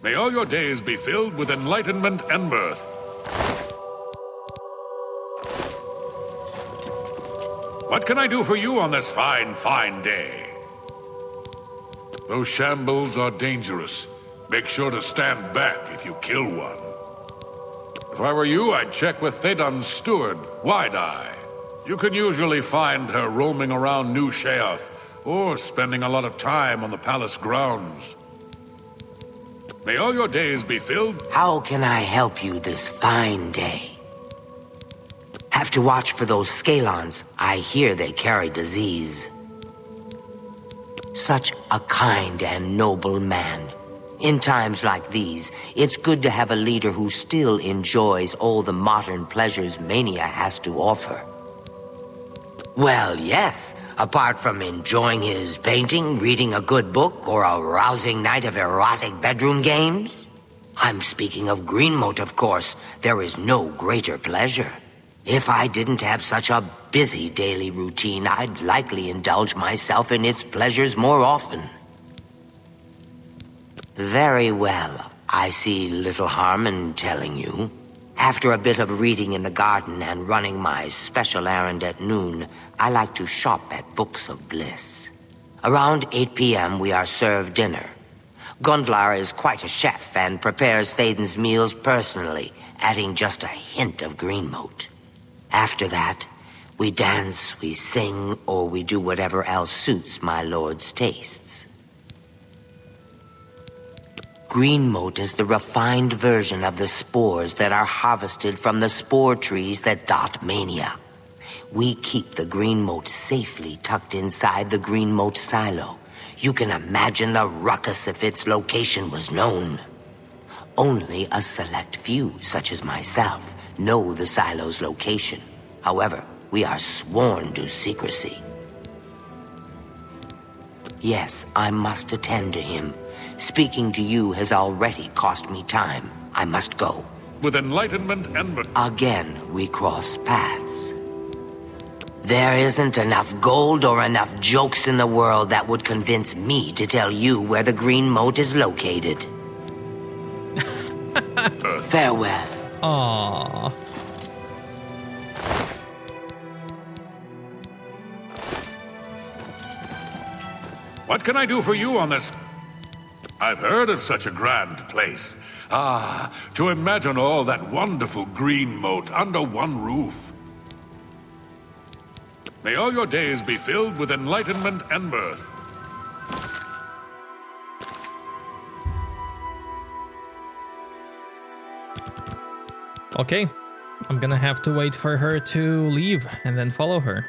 May all your days be filled with enlightenment and mirth. What can I do for you on this fine, fine day? Those shambles are dangerous. Make sure to stand back if you kill one. If I were you, I'd check with Théoden's steward, Wide-Eye. You can usually find her roaming around New Sheoth, or spending a lot of time on the palace grounds. May all your days be filled... How can I help you this fine day? Have to watch for those scalons. I hear they carry disease. Such a kind and noble man. In times like these, it's good to have a leader who still enjoys all the modern pleasures Mania has to offer. Well, yes. Apart from enjoying his painting, reading a good book, or a rousing night of erotic bedroom games. I'm speaking of Greenmote, of course. There is no greater pleasure. If I didn't have such a busy daily routine, I'd likely indulge myself in its pleasures more often. Very well. I see little harm in telling you. After a bit of reading in the garden and running my special errand at noon, I like to shop at Books of Bliss. Around 8 p.m. we are served dinner. Gundlar is quite a chef and prepares Théoden's meals personally, adding just a hint of Greenmote. After that, we dance, we sing, or we do whatever else suits my lord's tastes. Green mote is the refined version of the spores that are harvested from the spore trees that dot Mania. We keep the green mote safely tucked inside the green mote silo. You can imagine the ruckus if its location was known. Only a select few, such as myself, know the silo's location. However, we are sworn to secrecy. Yes, I must attend to him. Speaking to you has already cost me time. I must go. With enlightenment and... Again, we cross paths. There isn't enough gold or enough jokes in the world that would convince me to tell you where the green mote is located. Farewell. Aww. What can I do for you on this? I've heard of such a grand place. Ah, to imagine all that wonderful green mote under one roof. May all your days be filled with enlightenment and mirth. Okay, I'm gonna have to wait for her to leave and then follow her.